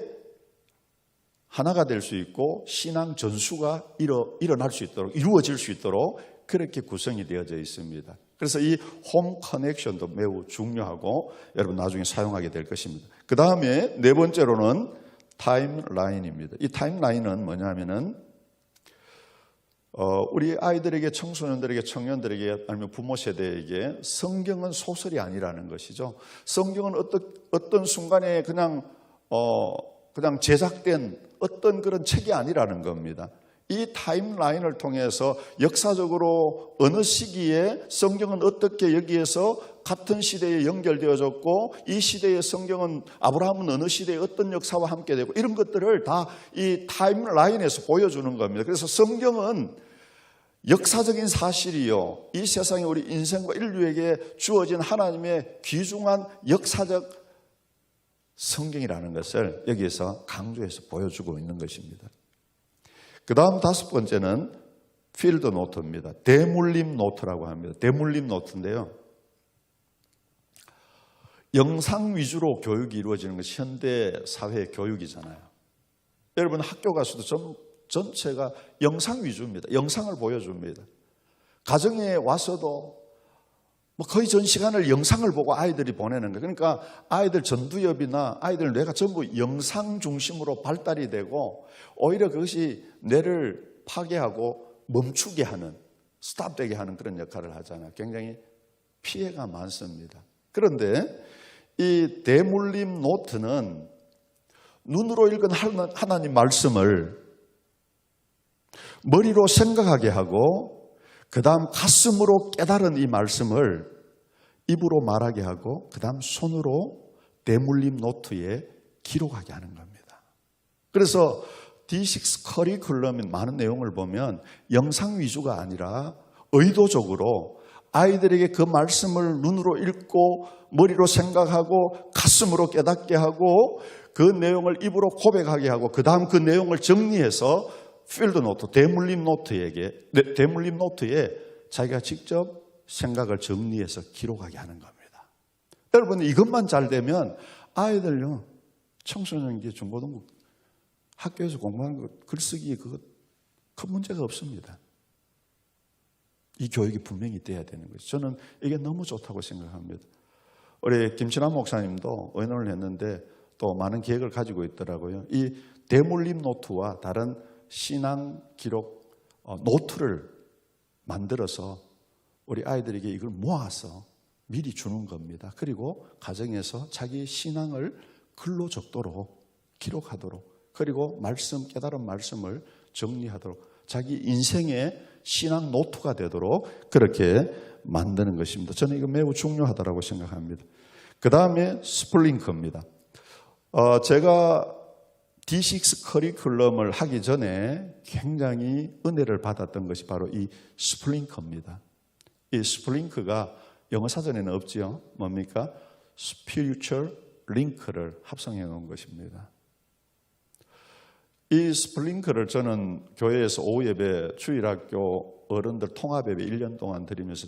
하나가 될 수 있고 신앙 전수가 일어날 수 있도록, 이루어질 수 있도록 그렇게 구성이 되어져 있습니다. 그래서 이 홈 커넥션도 매우 중요하고 여러분 나중에 사용하게 될 것입니다. 그 다음에 네 번째로는 타임라인입니다. 이 타임라인은 뭐냐면은 우리 아이들에게, 청소년들에게, 청년들에게, 아니면 부모 세대에게 성경은 소설이 아니라는 것이죠. 성경은 어떤 순간에 그냥 제작된 어떤 그런 책이 아니라는 겁니다. 이 타임라인을 통해서 역사적으로 어느 시기에 성경은 어떻게 여기에서 같은 시대에 연결되어졌고, 이 시대의 성경은 아브라함은 어느 시대에 어떤 역사와 함께 되고, 이런 것들을 다 이 타임라인에서 보여주는 겁니다. 그래서 성경은 역사적인 사실이요, 이 세상에 우리 인생과 인류에게 주어진 하나님의 귀중한 역사적 성경이라는 것을 여기에서 강조해서 보여주고 있는 것입니다. 그 다음 다섯 번째는 필드 노트입니다. 대물림 노트라고 합니다. 대물림 노트인데요, 영상 위주로 교육이 이루어지는 것이 현대 사회의 교육이잖아요. 여러분 학교 가서도 전체가 영상 위주입니다. 영상을 보여줍니다. 가정에 와서도 거의 전 시간을 영상을 보고 아이들이 보내는 거예요. 그러니까 아이들 전두엽이나 아이들 뇌가 전부 영상 중심으로 발달이 되고, 오히려 그것이 뇌를 파괴하고 멈추게 하는, 스탑되게 하는 그런 역할을 하잖아요. 굉장히 피해가 많습니다. 그런데 이 대물림 노트는 눈으로 읽은 하나님 말씀을 머리로 생각하게 하고, 그 다음 가슴으로 깨달은 이 말씀을 입으로 말하게 하고, 그 다음 손으로 대물림 노트에 기록하게 하는 겁니다. 그래서 D6 커리큘럼의 많은 내용을 보면 영상 위주가 아니라 의도적으로 아이들에게 그 말씀을 눈으로 읽고 머리로 생각하고 가슴으로 깨닫게 하고, 그 내용을 입으로 고백하게 하고, 그 다음 그 내용을 정리해서 필드 노트, 대물림 노트에 자기가 직접 생각을 정리해서 기록하게 하는 겁니다. 여러분 이것만 잘 되면 아이들요, 청소년기, 중고등부 학교에서 공부하는 거 글쓰기에 그거 큰 문제가 없습니다. 이 교육이 분명히 돼야 되는 거죠. 저는 이게 너무 좋다고 생각합니다. 우리 김신환 목사님도 의논을 했는데 또 많은 계획을 가지고 있더라고요. 이 대물림 노트와 다른 신앙 기록 노트를 만들어서 우리 아이들에게 이걸 모아서 미리 주는 겁니다. 그리고 가정에서 자기 신앙을 글로 적도록 기록하도록, 그리고 깨달은 말씀을 정리하도록, 자기 인생의 신앙 노트가 되도록 그렇게 만드는 것입니다. 저는 이거 매우 중요하다고 생각합니다. 그 다음에 스플링크입니다. 제가 D6 커리큘럼을 하기 전에 굉장히 은혜를 받았던 것이 바로 이 스플링크입니다. 이 스플링크가 영어 사전에는 없지요. 뭡니까? Spiritual Link를 합성해 놓은 것입니다. 이 스플링크를 저는 교회에서 오후 예배, 주일학교 어른들 통합예배 1년 동안 드리면서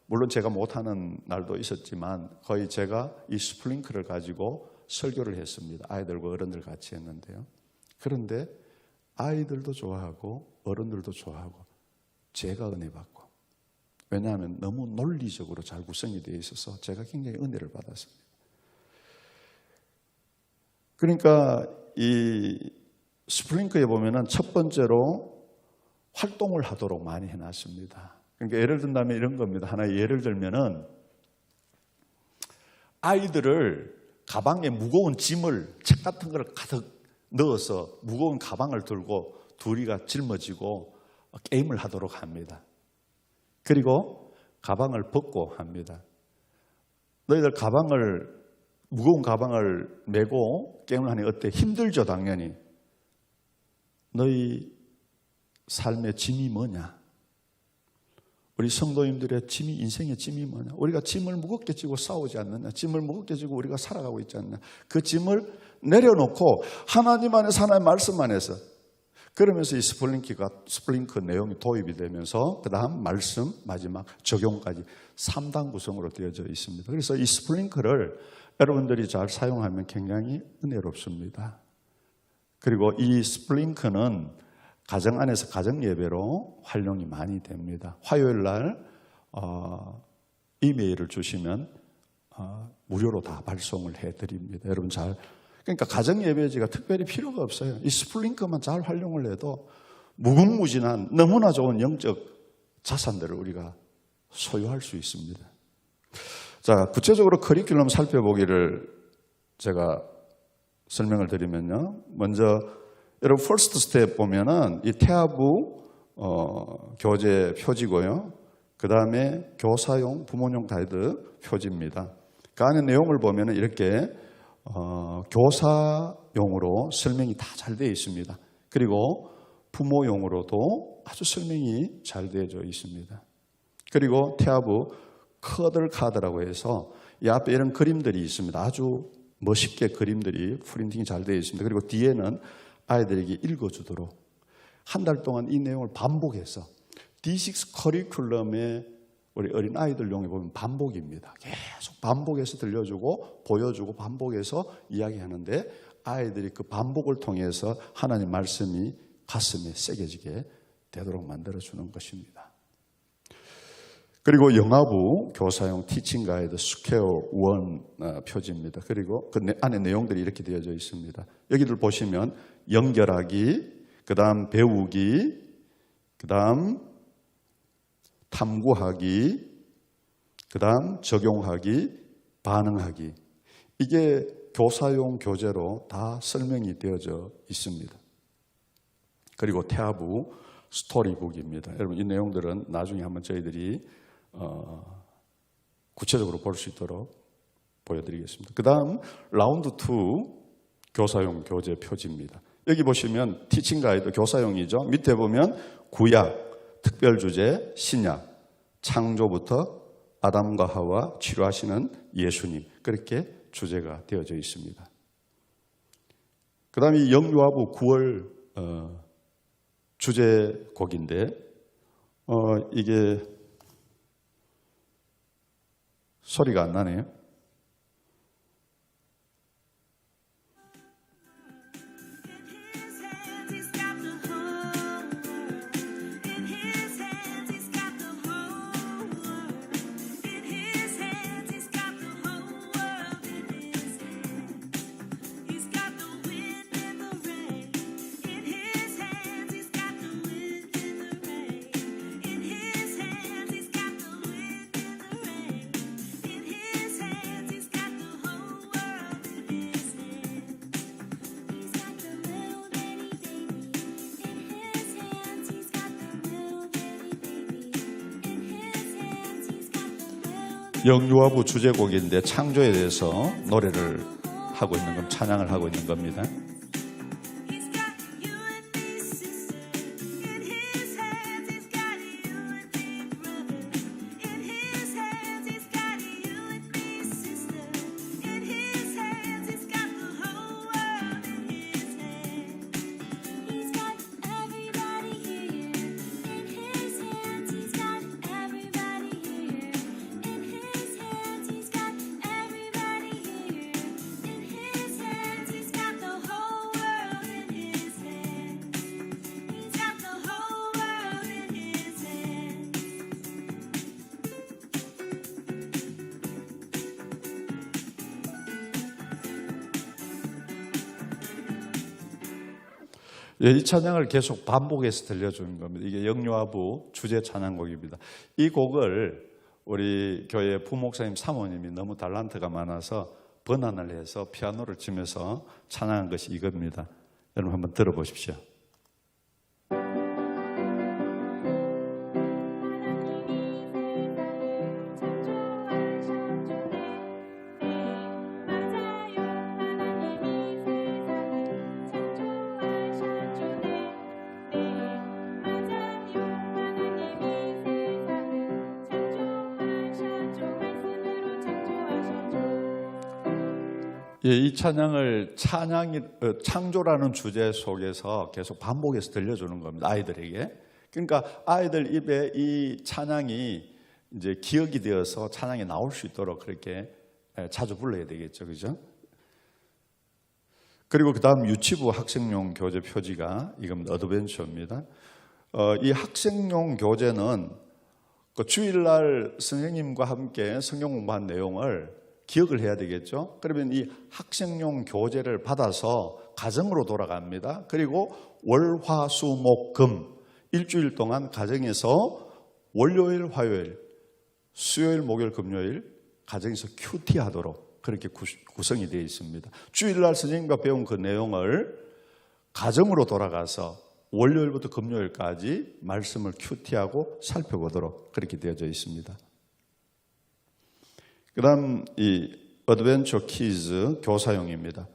물론 제가 못하는 날도 있었지만 거의 제가 이 스플링크를 가지고 설교를 했습니다. 아이들과 어른들 같이 했는데요. 그런데 아이들도 좋아하고 어른들도 좋아하고 제가 은혜 받고, 왜냐하면 너무 논리적으로 잘 구성이 되어 있어서 제가 굉장히 은혜를 받았습니다. 그러니까 이 스플링크에 보면은 첫 번째로 활동을 하도록 많이 해놨습니다. 그러니까 예를 든다면 이런 겁니다. 하나의 예를 들면은 아이들을 가방에 무거운 짐을, 책 같은 걸 가득 넣어서 무거운 가방을 들고 둘이가 짊어지고 게임을 하도록 합니다. 그리고 가방을 벗고 합니다. 너희들 무거운 가방을 메고 게임을 하니 어때? 힘들죠, 당연히. 너희 삶의 짐이 뭐냐? 우리 성도님들의 짐이, 인생의 짐이 뭐냐? 우리가 짐을 무겁게 지고 싸우지 않느냐? 짐을 무겁게 지고 우리가 살아가고 있지 않느냐? 그 짐을 내려놓고 하나님 안에서, 하나님의 말씀 안에서, 그러면서 이 스플링크 내용이 도입이 되면서 그 다음 말씀, 마지막 적용까지 3단 구성으로 되어져 있습니다. 그래서 이 스플링크를 여러분들이 잘 사용하면 굉장히 은혜롭습니다. 그리고 이 스플링크는 가정 안에서 가정 예배로 활용이 많이 됩니다. 화요일 날 이메일을 주시면 무료로 다 발송을 해드립니다. 여러분 그러니까 가정 예배지가 특별히 필요가 없어요. 이 스플링크만 잘 활용을 해도 무궁무진한 너무나 좋은 영적 자산들을 우리가 소유할 수 있습니다. 자, 구체적으로 커리큘럼 살펴보기를 제가 설명을 드리면요. 먼저 여러분 퍼스트 스텝 보면은 이 태아부 교재 표지고요. 그 다음에 교사용 부모용 가이드 표지입니다. 그 안에 내용을 보면은 이렇게 교사용으로 설명이 다 잘 되어 있습니다. 그리고 부모용으로도 아주 설명이 잘 되어져 있습니다. 그리고 태아부 커들 카드라고 해서 이 앞에 이런 그림들이 있습니다. 아주 멋있게 그림들이 프린팅이 잘 되어 있습니다. 그리고 뒤에는 아이들에게 읽어주도록 한 달 동안 이 내용을 반복해서 D6 커리큘럼에 우리 어린 아이들용에 보면 반복입니다. 계속 반복해서 들려주고 보여주고 반복해서 이야기하는데 아이들이 그 반복을 통해서 하나님 말씀이 가슴에 새겨지게 되도록 만들어주는 것입니다. 그리고 영아부 교사용 티칭 가이드 스퀘어 1 표지입니다. 그리고 그 안에 내용들이 이렇게 되어져 있습니다. 여기들 보시면 연결하기, 그 다음 배우기, 그 다음 탐구하기, 그 다음 적용하기, 반응하기. 이게 교사용 교재로 다 설명이 되어져 있습니다. 그리고 태아부 스토리북입니다. 여러분 이 내용들은 나중에 한번 저희들이 구체적으로 볼 수 있도록 보여드리겠습니다. 그 다음 라운드 2 교사용 교재 표지입니다. 여기 보시면 티칭 가이드 교사용이죠. 밑에 보면 구약, 특별주제, 신약, 창조부터 아담과 하와 치료하시는 예수님, 그렇게 주제가 되어져 있습니다. 그 다음에 영유아부 9월 주제곡인데 이게 소리가 안 나네요. 영유아부 주제곡인데 창조에 대해서 노래를 하고 있는 건 찬양을 하고 있는 겁니다. 예, 이 찬양을 계속 반복해서 들려주는 겁니다. 이게 영유아부 주제 찬양곡입니다. 이 곡을 우리 교회 부목사님 사모님이 너무 달란트가 많아서 번안을 해서 피아노를 치면서 찬양한 것이 이겁니다. 여러분 한번 들어보십시오. 예, 이 찬양을 창조라는 주제 속에서 계속 반복해서 들려주는 겁니다. 아이들에게. 그러니까 아이들 입에 이 찬양이 이제 기억이 되어서 찬양이 나올 수 있도록 그렇게 자주 불러야 되겠죠, 그죠? 그리고 그 다음 유치부 학생용 교재 표지가 이겁니다. 어드벤처입니다. 이 학생용 교재는 그 주일날 선생님과 함께 성경 공부한 내용을 기억을 해야 되겠죠. 그러면 이 학생용 교재를 받아서 가정으로 돌아갑니다. 그리고 월, 화, 수, 목, 금 일주일 동안 가정에서 월요일, 화요일, 수요일, 목요일, 금요일 가정에서 큐티하도록 그렇게 구성이 되어 있습니다. 주일날 선생님과 배운 그 내용을 가정으로 돌아가서 월요일부터 금요일까지 말씀을 큐티하고 살펴보도록 그렇게 되어져 있습니다. 그 다음 이 어드벤처 키즈 교사용입니다.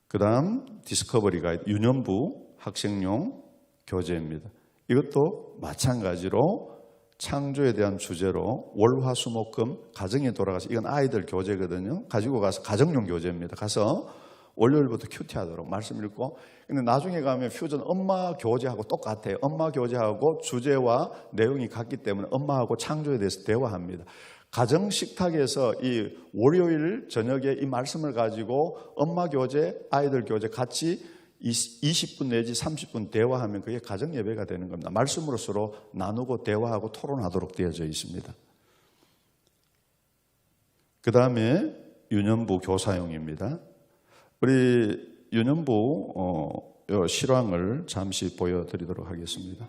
그 다음 디스커버리 가이드 유년부 학생용 교재입니다. 이것도 마찬가지로 창조에 대한 주제로 월화수목금 가정에 돌아가서 이건 아이들 교재거든요. 가지고 가서 가정용 교재입니다. 가서 월요일부터 큐티하도록 말씀 읽고 근데 나중에 가면 퓨전 엄마 교재하고 똑같아요. 엄마 교재하고 주제와 내용이 같기 때문에 엄마하고 창조에 대해서 대화합니다. 가정 식탁에서 이 월요일 저녁에 이 말씀을 가지고 엄마 교재, 아이들 교재 같이 20분 내지 30분 대화하면 그게 가정 예배가 되는 겁니다. 말씀으로 서로 나누고 대화하고 토론하도록 되어져 있습니다. 그 다음에 유년부 교사용입니다. 우리 유년부 실황을 잠시 보여드리도록 하겠습니다.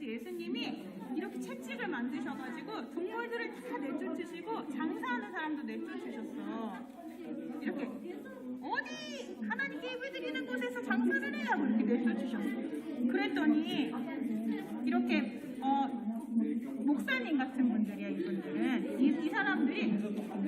예수님이 이렇게 채찍을 만드셔가지고 동물들을 다 내쫓으시고 장사하는 사람도 내쫓으셨어. 이렇게 어디 하나님께 예배드리는 곳에서 장사를 해라고 이렇게 내쫓으셨어. 그랬더니 이렇게 목사님 같은 분들이야. 이분들은 이 사람들이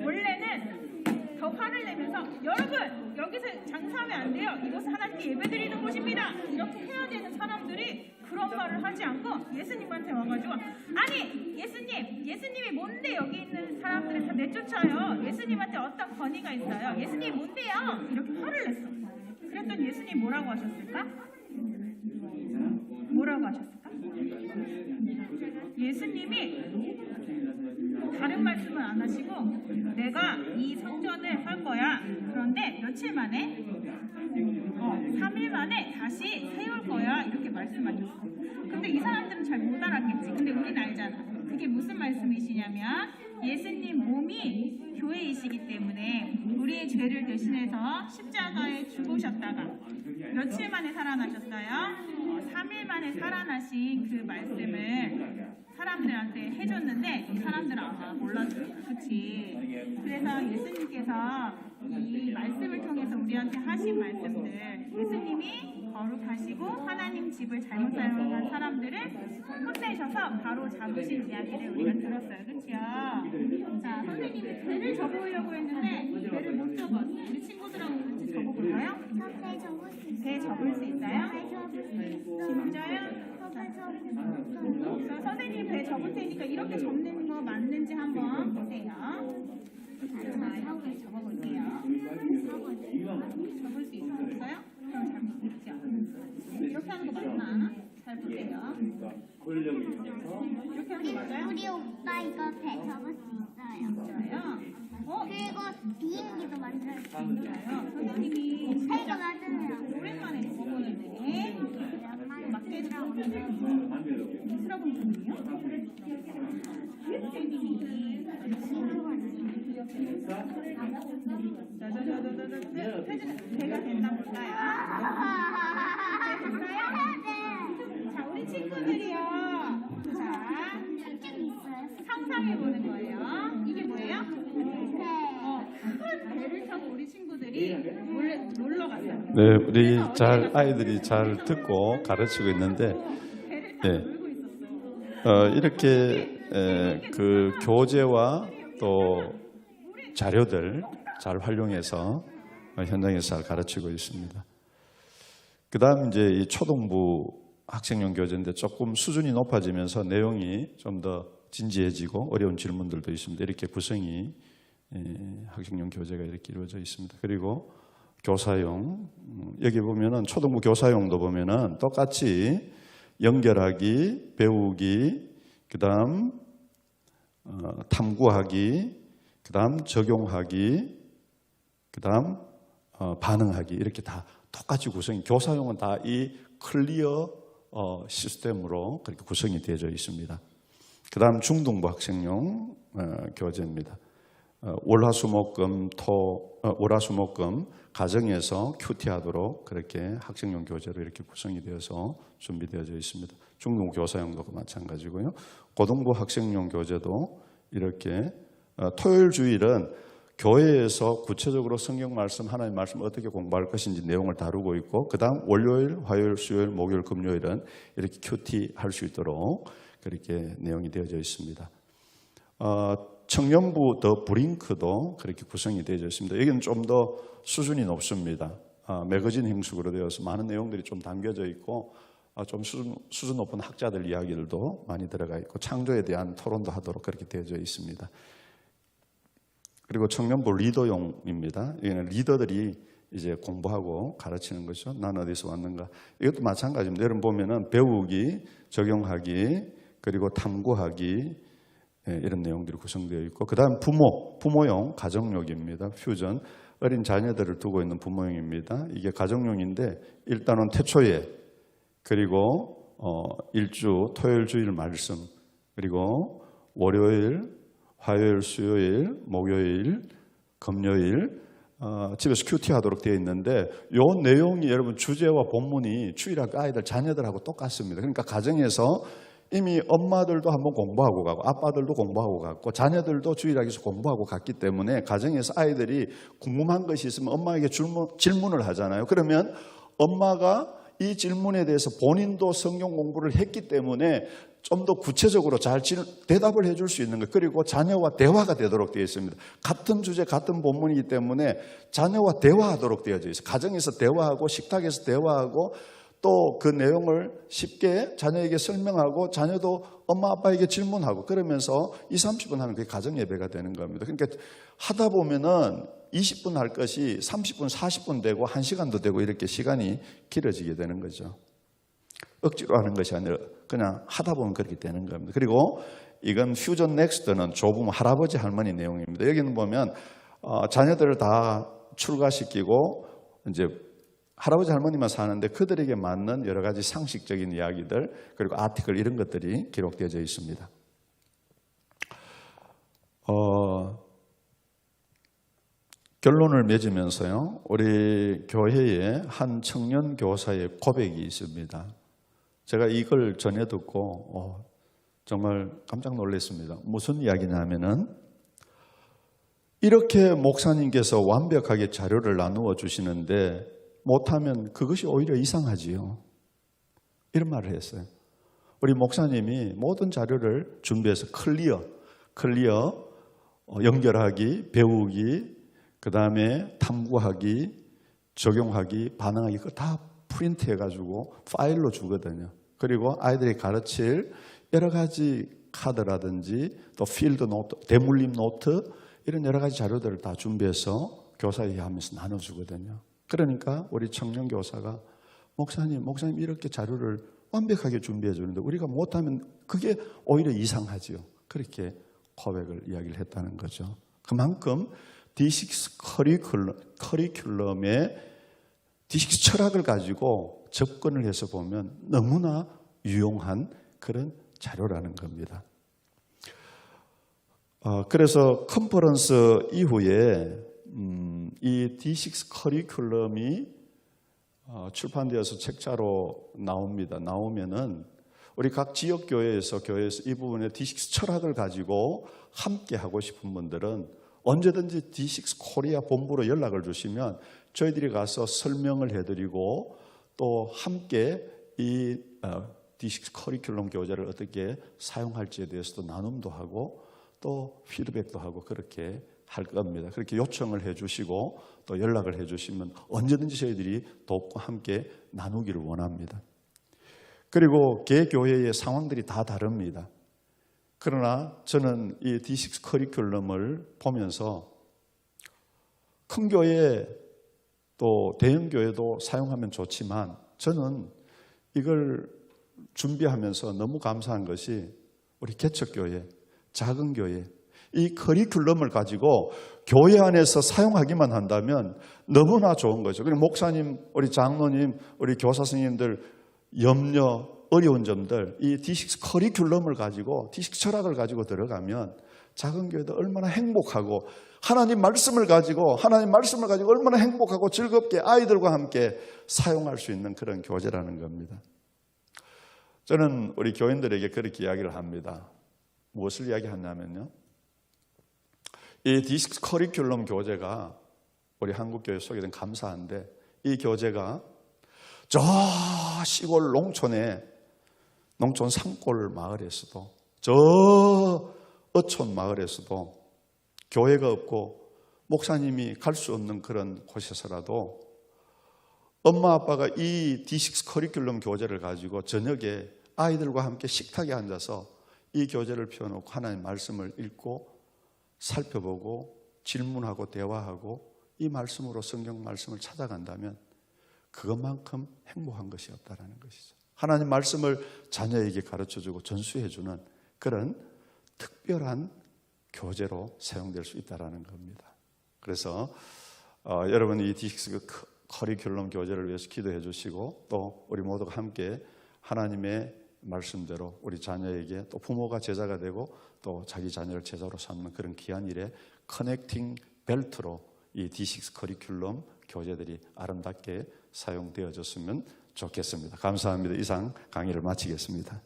원래는 더 화를 내면서 여러분 여기서 장사하면 안 돼요. 이곳은 하나님께 예배드리는 곳입니다. 이렇게 해야 되는 사람들이 그런 말을 하지 않고 예수님한테 와가지고 아니 예수님이 뭔데 여기 있는 사람들을 다 내쫓아요. 예수님한테 어떤 권위가 있어요. 예수님이 뭔데요? 이렇게 화를 냈어. 그랬더니 예수님 뭐라고 하셨을까? 예수님이 다른 말씀은 안 하시고 내가 이 성전을 할 거야. 그런데 며칠 만에 3일 만에 다시 세울 거야. 이렇게 말씀하셨어. 근데 이 사람들은 잘 못 알았겠지. 근데 우리는 알잖아. 그게 무슨 말씀이시냐면 예수님 몸이 교회이시기 때문에 우리의 죄를 대신해서 십자가에 죽으셨다가 며칠 만에 살아나셨어요? 3일 만에 살아나신 그 말씀을 사람들한테 해줬는데 이 사람들은 아마 몰랐어요. 그치? 그래서 예수님께서 이 말씀을 통해서 우리한테 하신 말씀들, 예수님이 거룩하시고 하나님 집을 잘못 사용한 사람들을 혼내셔서 바로 잡으신 이야기를 우리가 들었어요. 그렇죠? 자, 선생님이 배를 접으려고 했는데 배를 못 접었어. 우리 친구들하고 같이 접어볼까요? 배 접을 수 있어요? 진짜요? 자, 선생님 배 접을 테니까 이렇게 접는 거 맞는지 한번 보세요. 자, 이렇게 접어볼게요. 접을 수 있어요? 그럼 잘 못했죠? 이렇게 하는 거 맞나? 잘 보세요. 이렇게 하는 거 맞아요? 우리 오빠 이거 배 접을 수 있어요. 진짜요? 그리고 비행기도 만들 수 있어요. 진짜요? 선생님이 이거 맞으면 오랜만에 접어보는데 맞게 해주세요. 틀어본 분이요? 선생님이 배가 됐나 볼까요? 됐어요? 자, 우리 친구들이요. 자, 상상해 보는 거예요. 이게 뭐예요? 큰 배를 타고 우리 친구들이 놀러 갔어요. 네, 우리 아이들이 잘 듣고 가르치고 있는데, 배를 타고 예. 놀고 있었어요. 이렇게 그 교재와 또 자료들 잘 활용해서 현장에서 잘 가르치고 있습니다. 그 다음 이제 이 초등부 학생용 교재인데 조금 수준이 높아지면서 내용이 좀 더 진지해지고 어려운 질문들도 있습니다. 이렇게 구성이 학생용 교재가 이렇게 이루어져 있습니다. 그리고 교사용, 여기 보면은 초등부 교사용도 보면은 똑같이 연결하기, 배우기, 그 다음 탐구하기, 그 다음 적용하기, 그 다음 반응하기, 이렇게 다 똑같이 구성이, 교사용은 다 이 클리어 시스템으로 그렇게 구성이 되어져 있습니다. 그 다음 중등부 학생용 교재입니다. 월화수목금 가정에서 큐티하도록 그렇게 학생용 교재로 이렇게 구성이 되어서 준비되어져 있습니다. 중등부 교사용도 마찬가지고요. 고등부 학생용 교재도 이렇게 토요일 주일은 교회에서 구체적으로 성경 말씀, 하나님 말씀 어떻게 공부할 것인지 내용을 다루고 있고, 그 다음 월요일, 화요일, 수요일, 목요일, 금요일은 이렇게 큐티 할 수 있도록 그렇게 내용이 되어져 있습니다. 청년부 더 브링크도 그렇게 구성이 되어져 있습니다. 여기는 좀 더 수준이 높습니다. 매거진 형식으로 되어서 많은 내용들이 좀 담겨져 있고, 좀 수준 높은 학자들 이야기들도 많이 들어가 있고, 창조에 대한 토론도 하도록 그렇게 되어져 있습니다. 그리고 청년부 리더용입니다. 이거는 리더들이 이제 공부하고 가르치는 거죠. 난 어디서 왔는가. 이것도 마찬가지입니다. 여러분 보면은 배우기, 적용하기, 그리고 탐구하기, 이런 내용들이 구성되어 있고, 그 다음 부모용 가정용입니다. 퓨전, 어린 자녀들을 두고 있는 부모용입니다. 이게 가정용인데 일단은 태초에, 그리고 일주, 토요일, 주일 말씀, 그리고 월요일, 화요일, 수요일, 목요일, 금요일 집에서 큐티하도록 되어 있는데, 이 내용이 여러분 주제와 본문이 주일학교 아이들 자녀들하고 똑같습니다. 그러니까 가정에서 이미 엄마들도 한번 공부하고 가고 아빠들도 공부하고 갔고 자녀들도 주일학교에서 공부하고 갔기 때문에 가정에서 아이들이 궁금한 것이 있으면 엄마에게 질문을 하잖아요. 그러면 엄마가 이 질문에 대해서 본인도 성경 공부를 했기 때문에 좀 더 구체적으로 잘 대답을 해줄 수 있는 것, 그리고 자녀와 대화가 되도록 되어 있습니다. 같은 주제, 같은 본문이기 때문에 자녀와 대화하도록 되어져 있어요. 가정에서 대화하고 식탁에서 대화하고 또 그 내용을 쉽게 자녀에게 설명하고 자녀도 엄마 아빠에게 질문하고 그러면서 20-30분 하면 그게 가정 예배가 되는 겁니다. 그러니까 하다 보면은 20분 할 것이 30분, 40분 되고 1시간도 되고 이렇게 시간이 길어지게 되는 거죠. 억지로 하는 것이 아니라 그냥 하다 보면 그렇게 되는 겁니다. 그리고 이건 퓨전 넥스트는 조부모, 할아버지, 할머니 내용입니다. 여기는 보면 자녀들을 다 출가시키고 이제 할아버지 할머니만 사는데 그들에게 맞는 여러 가지 상식적인 이야기들, 그리고 아티클 이런 것들이 기록되어져 있습니다. 결론을 맺으면서요, 우리 교회에 한 청년 교사의 고백이 있습니다. 제가 이걸 전해 듣고 정말 깜짝 놀랐습니다. 무슨 이야기냐면은 이렇게 목사님께서 완벽하게 자료를 나누어 주시는데 못하면 그것이 오히려 이상하지요. 이런 말을 했어요. 우리 목사님이 모든 자료를 준비해서 클리어, 연결하기, 배우기, 그 다음에 탐구하기, 적용하기, 반응하기, 그거 다 프린트 해가지고 파일로 주거든요. 그리고 아이들이 가르칠 여러 가지 카드라든지 또 필드 노트, 대물림 노트 이런 여러 가지 자료들을 다 준비해서 교사회의 하면서 나눠주거든요. 그러니까 우리 청년 교사가 목사님 이렇게 자료를 완벽하게 준비해 주는데 우리가 못하면 그게 오히려 이상하지요. 그렇게 고백을 이야기를 했다는 거죠. 그만큼 D6 커리큘럼의 D6 철학을 가지고 접근을 해서 보면 너무나 유용한 그런 자료라는 겁니다. 그래서 컨퍼런스 이후에 이 D6 커리큘럼이 출판되어서 책자로 나옵니다. 나오면은 우리 각 지역 교회에서 이 부분에 D6 철학을 가지고 함께 하고 싶은 분들은 언제든지 D6 코리아 본부로 연락을 주시면 저희들이 가서 설명을 해드리고 또 함께 이 D6 커리큘럼 교재를 어떻게 사용할지에 대해서도 나눔도 하고 또 피드백도 하고 그렇게 할 겁니다. 그렇게 요청을 해주시고 또 연락을 해주시면 언제든지 저희들이 돕고 함께 나누기를 원합니다. 그리고 개 교회의 상황들이 다 다릅니다. 그러나 저는 이 D6 커리큘럼을 보면서 큰 교회 또 대형 교회도 사용하면 좋지만 저는 이걸 준비하면서 너무 감사한 것이 우리 개척교회, 작은 교회 이 커리큘럼을 가지고 교회 안에서 사용하기만 한다면 너무나 좋은 거죠. 그리고 목사님, 우리 장로님, 우리 교사 선생님들 염려, 어려운 점들 이 D6 커리큘럼을 가지고 D6 철학을 가지고 들어가면 작은 교회도 얼마나 행복하고 하나님 말씀을 가지고 얼마나 행복하고 즐겁게 아이들과 함께 사용할 수 있는 그런 교재라는 겁니다. 저는 우리 교인들에게 그렇게 이야기를 합니다. 무엇을 이야기하냐면요. 이 D6 커리큘럼 교재가 우리 한국교회 소개된 감사한데 이 교재가 저 시골 농촌 산골 마을에서도 저 어촌 마을에서도 교회가 없고 목사님이 갈 수 없는 그런 곳에서라도 엄마 아빠가 이 D6 커리큘럼 교재를 가지고 저녁에 아이들과 함께 식탁에 앉아서 이 교재를 펴놓고 하나님 말씀을 읽고 살펴보고 질문하고 대화하고 이 말씀으로 성경 말씀을 찾아간다면 그것만큼 행복한 것이 없다라는 것이죠. 하나님 말씀을 자녀에게 가르쳐주고 전수해주는 그런 특별한 교재로 사용될 수 있다라는 겁니다. 그래서 여러분 이 D6 커리큘럼 교재를 위해서 기도해 주시고 또 우리 모두가 함께 하나님의 말씀대로 우리 자녀에게 또 부모가 제자가 되고 또 자기 자녀를 제자로 삼는 그런 귀한 일에 커넥팅 벨트로 이 D6 커리큘럼 교재들이 아름답게 사용되어졌으면 좋겠습니다. 감사합니다. 이상 강의를 마치겠습니다.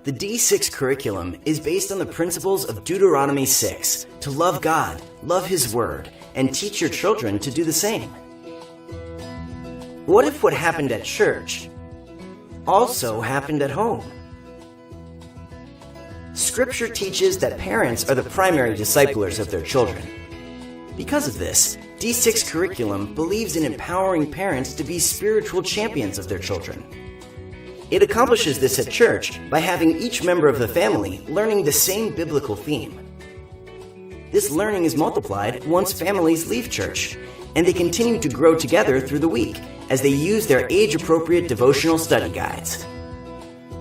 The D6 curriculum is based on the principles of Deuteronomy 6, to love God, love His Word, and teach your children to do the same. What if what happened at church also happened at home? Scripture teaches that parents are the primary disciplers of their children. Because of this, D6 curriculum believes in empowering parents to be spiritual champions of their children. It accomplishes this at church by having each member of the family learning the same biblical theme. This learning is multiplied once families leave church, and they continue to grow together through the week as they use their age-appropriate devotional study guides.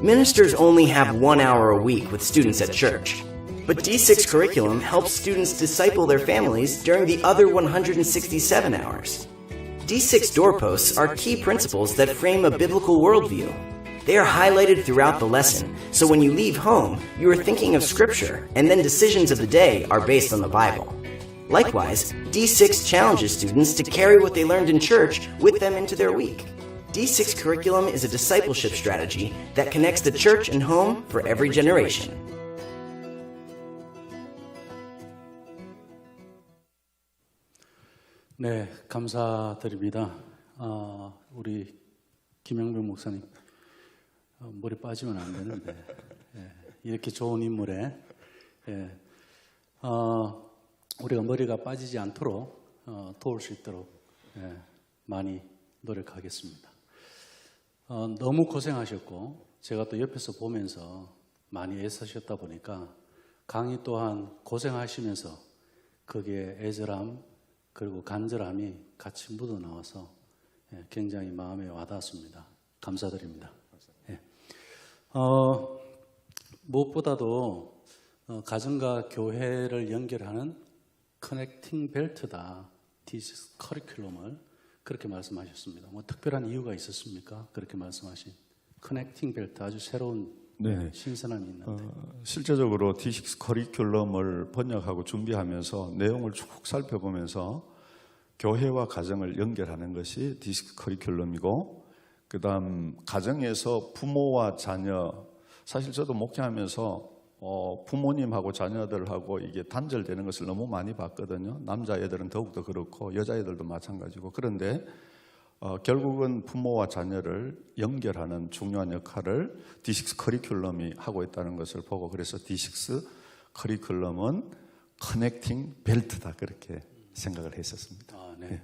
Ministers only have 1 hour a week with students at church, but D6 curriculum helps students disciple their families during the other 167 hours. D6 doorposts are key principles that frame a biblical worldview. They are highlighted throughout the lesson, so when you leave home, you are thinking of Scripture, and then decisions of the day are based on the Bible. Likewise, D6 challenges students to carry what they learned in church with them into their week. D6 curriculum is a discipleship strategy that connects the church and home for every generation. 네, 감사드립니다. 우리 김영병 목사님, 머리 빠지면 안 되는데 이렇게 좋은 인물에 우리가 머리가 빠지지 않도록 도울 수 있도록 많이 노력하겠습니다. 너무 고생하셨고 제가 또 옆에서 보면서 많이 애쓰셨다 보니까 강의 또한 고생하시면서 거기에 애절함 그리고 간절함이 같이 묻어나와서 굉장히 마음에 와닿았습니다. 감사드립니다. 무엇보다도 가정과 교회를 연결하는 커넥팅 벨트다. D6 커리큘럼을 그렇게 말씀하셨습니다. 뭐 특별한 이유가 있었습니까? 그렇게 말씀하신 커넥팅 벨트 아주 새로운 네. 신선함이 있는데 실제적으로 D6 커리큘럼을 번역하고 준비하면서 내용을 쭉 살펴보면서 교회와 가정을 연결하는 것이 D6 커리큘럼이고, 그 다음 가정에서 부모와 자녀, 사실 저도 목회하면서 부모님하고 자녀들하고 이게 단절되는 것을 너무 많이 봤거든요. 남자애들은 더욱더 그렇고 여자애들도 마찬가지고. 그런데 결국은 부모와 자녀를 연결하는 중요한 역할을 D6 커리큘럼이 하고 있다는 것을 보고, 그래서 D6 커리큘럼은 커넥팅 벨트다 그렇게 생각을 했었습니다. 네.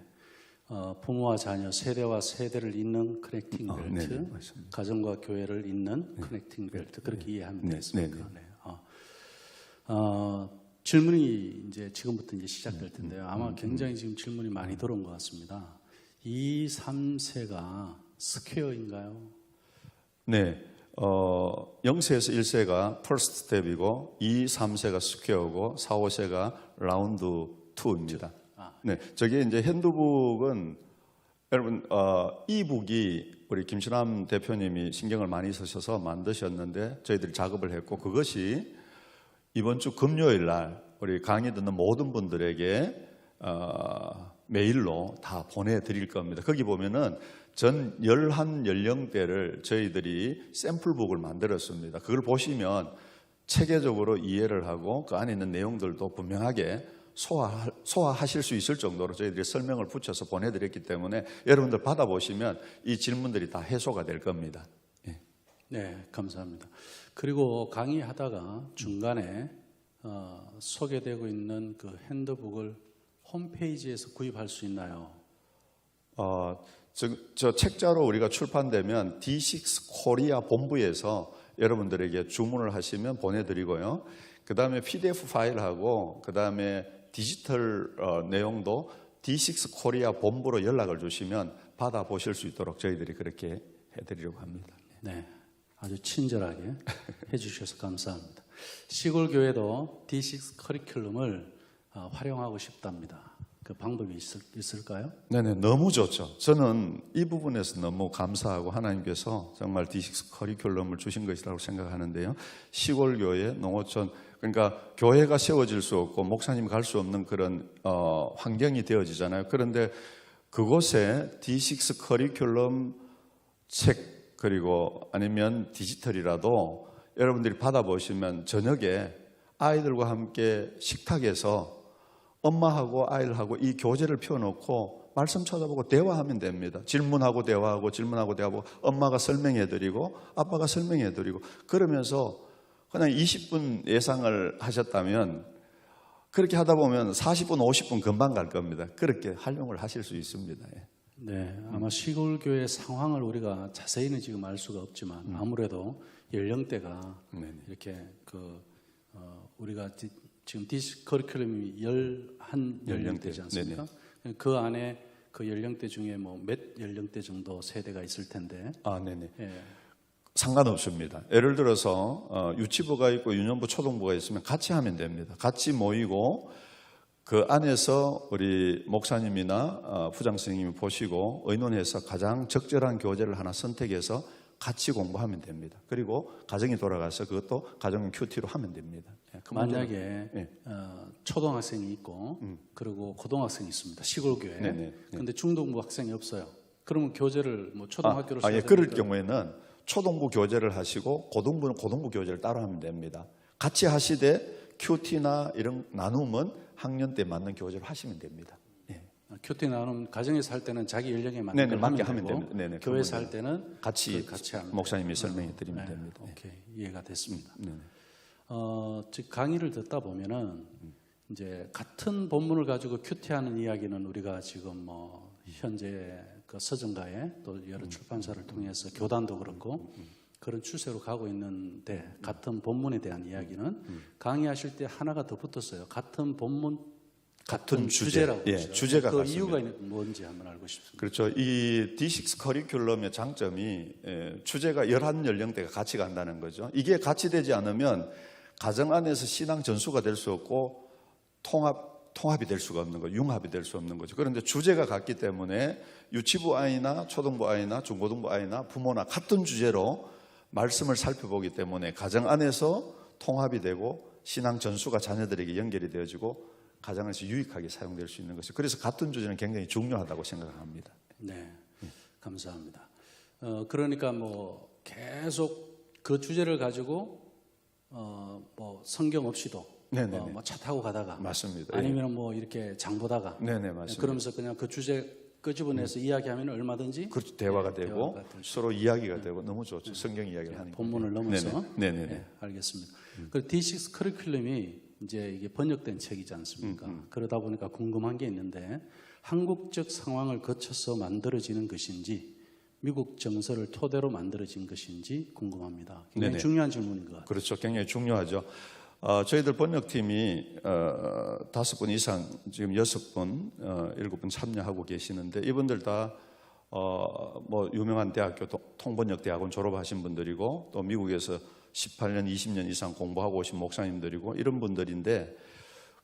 부모와 자녀, 세대와 세대를 잇는 커넥팅 벨트, 네네, 맞습니다. 가정과 교회를 잇는 커넥팅 벨트 그렇게 이해하면 되겠습니까? 네. 질문이 이제 지금부터 이제 시작될 텐데요. 아마 굉장히 지금 질문이 많이 들어온 것 같습니다. 2, 3세가 스퀘어인가요? 네, 0세에서 1세가 퍼스트 스텝이고 2, 3세가 스퀘어고 4, 5세가 라운드 2입니다. 네, 저게 이제 핸드북은 여러분 이북이 우리 김신함 대표님이 신경을 많이 쓰셔서 만드셨는데 저희들이 작업을 했고, 그것이 이번 주 금요일 날 우리 강의 듣는 모든 분들에게 메일로 다 보내드릴 겁니다. 거기 보면은 전 11연령대를 저희들이 샘플북을 만들었습니다. 그걸 보시면 체계적으로 이해를 하고 그 안에 있는 내용들도 분명하게 소화하실 수 있을 정도로 저희들이 설명을 붙여서 보내드렸기 때문에 여러분들 받아보시면 이 질문들이 다 해소가 될 겁니다. 네, 감사합니다. 그리고 강의하다가 중간에 소개되고 있는 그 핸드북을 홈페이지에서 구입할 수 있나요? 저 책자로 우리가 출판되면 D6 코리아 본부에서 여러분들에게 주문을 하시면 보내드리고요. 그 다음에 PDF 파일하고 그 다음에 디지털 내용도 D6 코리아 본부로 연락을 주시면 받아보실 수 있도록 저희들이 그렇게 해드리려고 합니다. 네, 아주 친절하게 해주셔서 감사합니다. 시골 교회도 D6 커리큘럼을 활용하고 싶답니다. 그 방법이 있을까요? 네네, 너무 좋죠. 저는 이 부분에서 너무 감사하고 하나님께서 정말 D6 커리큘럼을 주신 것이라고 생각하는데요. 시골 교회, 농어촌, 그러니까 교회가 세워질 수 없고 목사님 갈 수 없는 그런 환경이 되어지잖아요. 그런데 그곳에 D6 커리큘럼 책 그리고 아니면 디지털이라도 여러분들이 받아보시면 저녁에 아이들과 함께 식탁에서 엄마하고 아이들하고 이 교재를 펴놓고 말씀 찾아보고 대화하면 됩니다. 질문하고 대화하고 질문하고 대화하고 엄마가 설명해드리고 아빠가 설명해드리고 그러면서 그냥 20분 예상을 하셨다면 그렇게 하다 보면 40분, 50분 금방 갈 겁니다. 그렇게 활용을 하실 수 있습니다. 네, 아마 시골 교회 상황을 우리가 자세히는 지금 알 수가 없지만 아무래도 연령대가 이렇게 우리가 지금 D6 커리큘럼이 11연령대지 않습니까? 네네. 그 안에 그 연령대 중에 뭐 몇 연령대 정도 세대가 있을 텐데. 네네. 예. 상관없습니다. 예를 들어서 유치부가 있고 유년부, 초등부가 있으면 같이 하면 됩니다. 같이 모이고 그 안에서 우리 목사님이나 부장 선생님이 보시고 의논해서 가장 적절한 교재를 하나 선택해서 같이 공부하면 됩니다. 그리고 가정이 돌아가서 그것도 가정 큐티로 하면 됩니다. 만약에 초등학생이 있고 그리고 고등학생이 있습니다. 시골 교회. 네네. 근데 중등부 학생이 없어요. 그러면 교재를 뭐 초등학교로 써야 예, 그럴 됩니까? 경우에는 초등부 교재를 하시고 고등부는 고등부 교재를 따로 하면 됩니다. 같이 하시되 큐티나 이런 나눔은 학년 때 맞는 교재를 하시면 됩니다. 예. 큐티 나눔 가정에서 할 때는 자기 연령에 맞는 네네, 걸 맞게 하면 하면 되고 됩니다. 네네, 교회에서 그건 할 때는 같이 하면 목사님이 설명해 드리면 네, 됩니다. 예. 오케이, 이해가 됐습니다. 네네. 즉 강의를 듣다 보면은 이제 같은 본문을 가지고 큐티하는 이야기는 우리가 지금 뭐 현재 그 서점가에 또 여러 출판사를 통해서 교단도 그렇고 그런 추세로 가고 있는데 같은 본문에 대한 이야기는 강의하실 때 하나가 더 붙었어요. 같은 본문 같은 주제. 주제라고 예, 했어요. 주제가 그 같습니다. 이유가 뭔지 한번 알고 싶습니다. 그렇죠. 이 D6 커리큘럼의 장점이 주제가 11연령대가 같이 간다는 거죠. 이게 같이 되지 않으면 가정 안에서 신앙 전수가 될 수 없고 통합이 될 수가 없는 거죠. 융합이 될 수 없는 거죠. 그런데 주제가 같기 때문에 유치부 아이나 초등부 아이나 중고등부 아이나 부모나 같은 주제로 말씀을 살펴보기 때문에 가정 안에서 통합이 되고 신앙 전수가 자녀들에게 연결이 되어지고 가정에서 유익하게 사용될 수 있는 것이죠. 그래서 같은 주제는 굉장히 중요하다고 생각합니다. 네, 감사합니다. 그러니까 뭐 계속 그 주제를 가지고 뭐 성경 없이도 네네네. 뭐 차 타고 가다가 맞습니다. 아니면 뭐 이렇게 장 보다가 네네, 맞습니다. 그러면서 그냥 그 주제 끄집어내서 이야기하면 얼마든지 그렇죠. 대화가 네, 되고 대화가 될 수 서로 이야기가 되고 너무 좋죠. 성경 이야기를 하니까. 본문을 넘어서 네네. 네, 알겠습니다. 그 D6 커리큘럼이 이제 이게 번역된 책이지 않습니까? 그러다 보니까 궁금한 게 있는데 한국적 상황을 거쳐서 만들어지는 것인지 미국 정서를 토대로 만들어진 것인지 궁금합니다. 굉장히 네네. 중요한 질문인 것 같아요. 그렇죠. 굉장히 중요하죠. 저희들 번역팀이 5분 이상 지금 6분, 7분 참여하고 계시는데 이분들 다 뭐 유명한 대학교 통번역 대학원 졸업하신 분들이고 또 미국에서 18년, 20년 이상 공부하고 오신 목사님들이고 이런 분들인데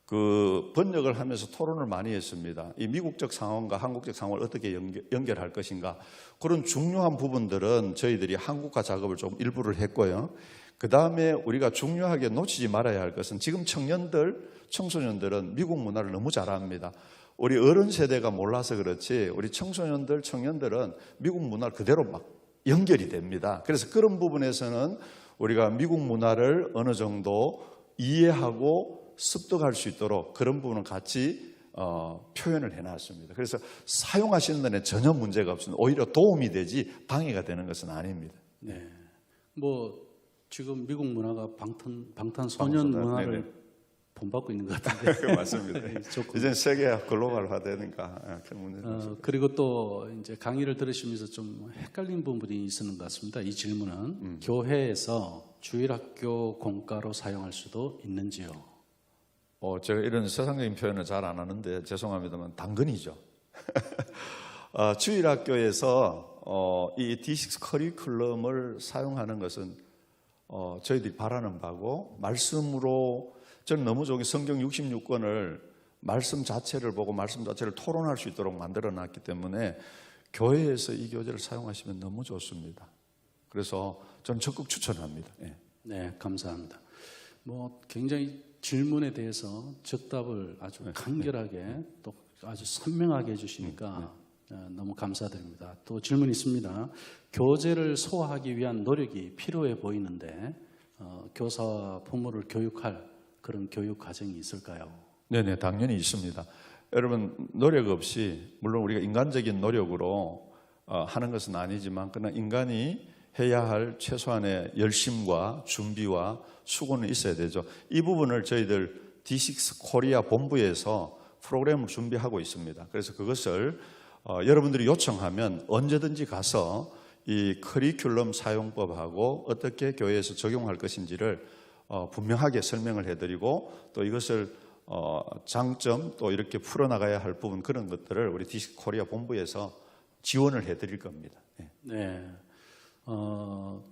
그 번역을 하면서 토론을 많이 했습니다. 이 미국적 상황과 한국적 상황을 어떻게 연결할 것인가 그런 중요한 부분들은 저희들이 한국화 작업을 좀 일부를 했고요. 그 다음에 우리가 중요하게 놓치지 말아야 할 것은 지금 청소년들은 미국 문화를 너무 잘 압니다. 우리 어른 세대가 몰라서 그렇지 우리 청소년들, 청년들은 미국 문화를 그대로 막 연결이 됩니다. 그래서 그런 부분에서는 우리가 미국 문화를 어느 정도 이해하고 습득할 수 있도록 그런 부분을 같이 표현을 해놨습니다. 그래서 사용하시는 데는 전혀 문제가 없습니다. 오히려 도움이 되지 방해가 되는 것은 아닙니다. 네, 뭐 지금 미국 문화가 방탄소년 문화를 네네. 본받고 있는 것 같은데. 맞습니다. 좋군요. 이제 세계가 글로벌화되니까 그런 문제는 없습니다. 그리고 또 이제 강의를 들으시면서 좀 헷갈린 부분이 있는 것 같습니다. 이 질문은 교회에서 주일학교 공과로 사용할 수도 있는지요? 제가 이런 세상적인 표현을 잘 안 하는데 죄송합니다만 당근이죠. 주일학교에서 이 D6 커리큘럼을 사용하는 것은 저희들이 바라는 바고 말씀으로 저는 너무 좋은 게 성경 66권을 말씀 자체를 보고 말씀 자체를 토론할 수 있도록 만들어놨기 때문에 교회에서 이 교재를 사용하시면 너무 좋습니다. 그래서 저는 적극 추천합니다. 예. 네, 감사합니다. 뭐 굉장히 질문에 대해서 적답을 아주 간결하게 또 아주 선명하게 해주시니까 너무 감사드립니다. 또 질문이 있습니다. 교재를 소화하기 위한 노력이 필요해 보이는데 교사와 부모를 교육할 그런 교육 과정이 있을까요? 네네, 당연히 있습니다. 여러분 노력 없이 물론 우리가 인간적인 노력으로 하는 것은 아니지만 그러나 인간이 해야 할 최소한의 열심과 준비와 수고는 있어야 되죠. 이 부분을 저희들 D6 코리아 본부에서 프로그램을 준비하고 있습니다. 그래서 그것을 여러분들이 요청하면 언제든지 가서 이 커리큘럼 사용법하고 어떻게 교회에서 적용할 것인지를 분명하게 설명을 해드리고 또 이것을 장점 또 이렇게 풀어나가야 할 부분 그런 것들을 우리 D6 코리아 본부에서 지원을 해드릴 겁니다. 네. 네.